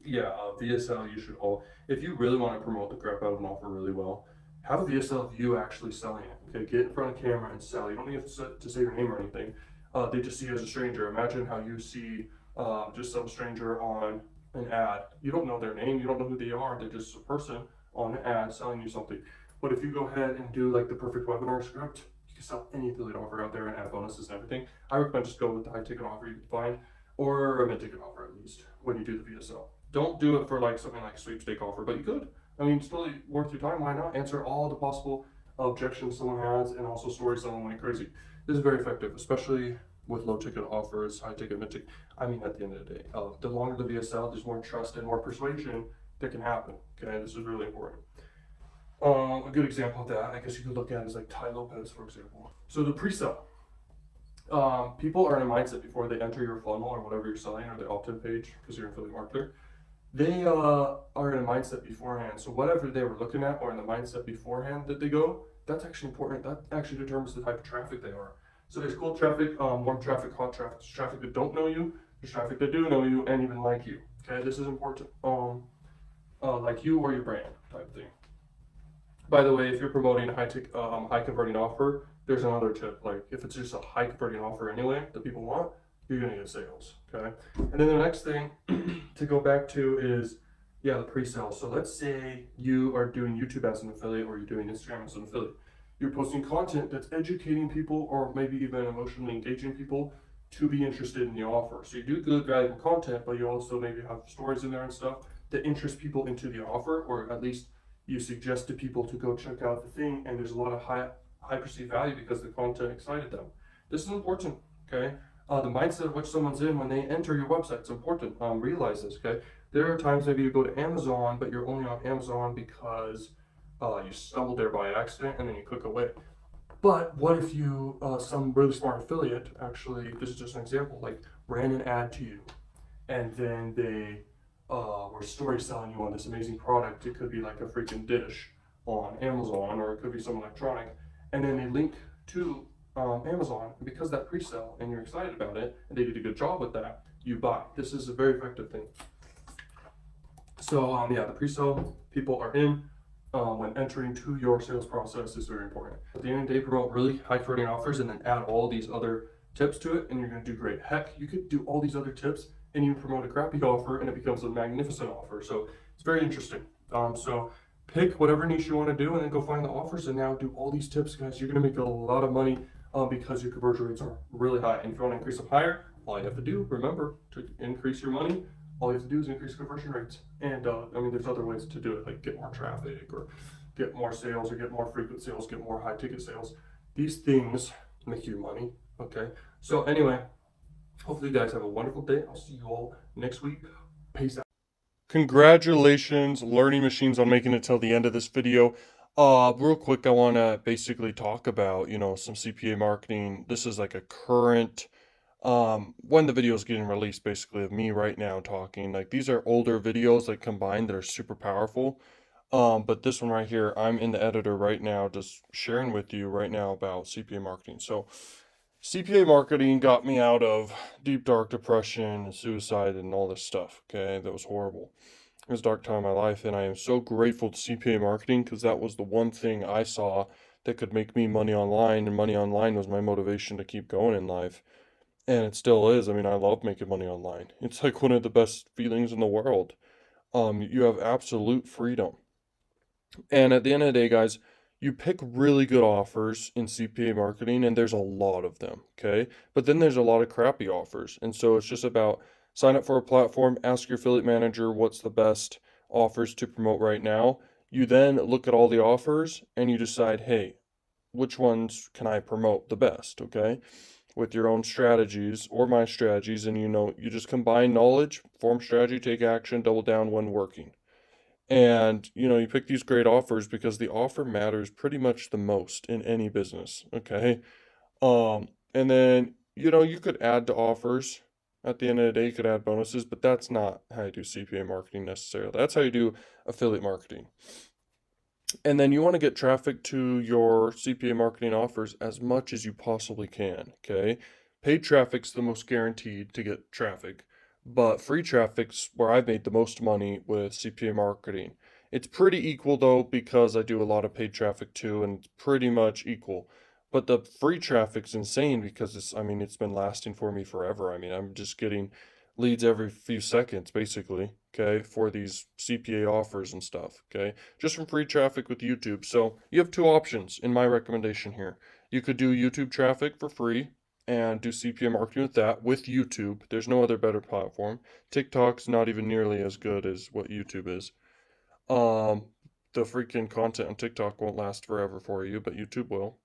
Yeah, VSL, you should all, if you really want to promote the crap out of an offer really well, have a VSL of you actually selling it. Okay, get in front of camera and sell. You don't need to say your name or anything. They just see you as a stranger. Imagine how you see just some stranger on an ad. You don't know their name, you don't know who they are. They're just a person on an ad selling you something. But if you go ahead and do like the perfect webinar script, you can sell any affiliate offer out there and add bonuses and everything. I recommend just go with the high ticket offer you can find, or a mid ticket offer at least when you do the VSL. Don't do it for like something like a sweepstake offer, but you could. I mean, it's totally worth your time. Why not? Answer all the possible objections someone has, and also story selling like crazy. This is very effective, especially with low ticket offers, high ticket, mid ticket. I mean, at the end of the day, the longer the VSL, there's more trust and more persuasion that can happen. Okay, this is really important. A good example of that, I guess you could look at is like Ty Lopez, for example. So the pre-sale. People are in a mindset before they enter your funnel or whatever you're selling, or the opt-in page, because you're an affiliate marketer. They are in a mindset beforehand. So whatever they were looking at, or in the mindset beforehand that they go, that's actually important. That actually determines the type of traffic they are. So there's cold traffic, warm traffic, hot traffic. There's traffic that don't know you. There's traffic that do know you and even like you. Okay, this is important. Like you or your brand type thing. By the way, if you're promoting a high converting offer, there's another tip. Like if it's just a high converting offer anyway that people want, you're gonna get sales. Okay. And then the next thing to go back to is, yeah, the pre-sale. So let's say you are doing YouTube as an affiliate, or you're doing Instagram as an affiliate. You're posting content that's educating people, or maybe even emotionally engaging people to be interested in the offer. So you do good, valuable content, but you also maybe have stories in there and stuff that interest people into the offer, or at least you suggest to people to go check out the thing, and there's a lot of high perceived value because the content excited them. This is important, okay? The mindset of which someone's in when they enter your website is important. Realize this, okay? There are times maybe you go to Amazon, but you're only on Amazon because you stumbled there by accident and then you click away. But what if you, some really smart affiliate, actually, this is just an example, like ran an ad to you, and then they were story selling you on this amazing product. It could be like a freaking dish on Amazon, or it could be some electronic, and then they link to Amazon, and because that pre-sale and you're excited about it, and they did a good job with that, you buy. This is a very effective thing. So yeah, the pre-sale people are in when entering to your sales process is very important. At the end of the day, promote really high converting offers and then add all these other tips to it, and you're going to do great. Heck, you could do all these other tips and you promote a crappy offer and it becomes a magnificent offer. So it's very interesting. So pick whatever niche you want to do and then go find the offers, and now do all these tips, guys. You're going to make a lot of money because your conversion rates are really high. And if you want to increase them higher, all you have to do, remember, to increase your money, all you have to do is increase conversion rates. And I mean, there's other ways to do it, like get more traffic, or get more sales, or get more frequent sales, get more high ticket sales. These things make you money. Okay. So anyway, hopefully you guys have a wonderful day. I'll see you all next week. Peace out. Congratulations, Learning Machines, on making it till the end of this video. Real quick, I want to basically talk about, some CPA marketing. This is like a current, when the video is getting released, basically, of me right now talking. Like, these are older videos, like, combined, that are super powerful. But this one right here, I'm in the editor right now, just sharing with you right now about CPA marketing. So, CPA marketing got me out of deep, dark depression and suicide and all this stuff, okay? That was horrible. It was a dark time in my life, and I am so grateful to CPA marketing, because that was the one thing I saw that could make me money online, and money online was my motivation to keep going in life. And it still is. I mean, I love making money online. It's like one of the best feelings in the world. You have absolute freedom. And at the end of the day, guys, you pick really good offers in CPA marketing, and there's a lot of them, okay? But then there's a lot of crappy offers. And so it's just about sign up for a platform, ask your affiliate manager what's the best offers to promote right now. You then look at all the offers and you decide, hey, which ones can I promote the best, okay? With your own strategies or my strategies, and you just combine knowledge, form strategy, take action, double down when working. And you pick these great offers because the offer matters pretty much the most in any business, okay? And then, you could add to offers. At the end of the day, you could add bonuses, but that's not how you do CPA marketing necessarily. That's how you do affiliate marketing. And then you want to get traffic to your CPA marketing offers as much as you possibly can, okay? Paid traffic's the most guaranteed to get traffic, but free traffic's where I've made the most money with CPA marketing. It's pretty equal though because I do a lot of paid traffic too, and it's pretty much equal. But the free traffic's insane because it's been lasting for me forever. I'm just getting leads every few seconds basically, okay, for these CPA offers and stuff, okay? Just from free traffic with YouTube. So you have two options in my recommendation here. You could do YouTube traffic for free and do CPA marketing with that with YouTube. There's no other better platform. TikTok's not even nearly as good as what YouTube is. Um, the freaking content on TikTok won't last forever for you, but YouTube will.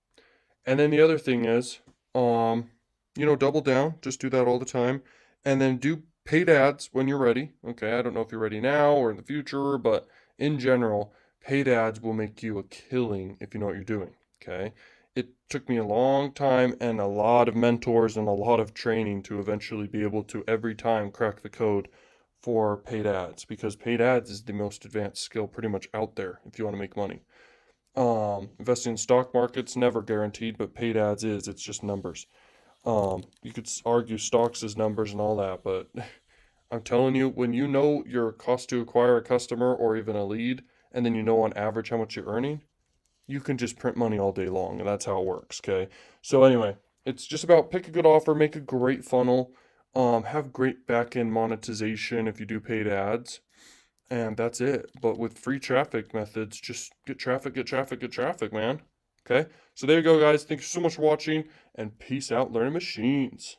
And then the other thing is, um, double down, just do that all the time. And then do paid ads when you're ready. Okay, I don't know if you're ready now or in the future, but in general, paid ads will make you a killing if you know what you're doing. Okay, it took me a long time and a lot of mentors and a lot of training to eventually be able to every time crack the code for paid ads because paid ads is the most advanced skill pretty much out there if you want to make money. Investing in stock markets never guaranteed, but paid ads is. It's just numbers. You could argue stocks is numbers and all that, but I'm telling you, when you know your cost to acquire a customer or even a lead, and then you know on average how much you're earning, you can just print money all day long, and that's how it works, okay? So anyway, it's just about pick a good offer, make a great funnel, have great back-end monetization if you do paid ads, and that's it. But with free traffic methods, just get traffic, get traffic, get traffic, man. Okay? So there you go, guys. Thank you so much for watching, and peace out, learning machines.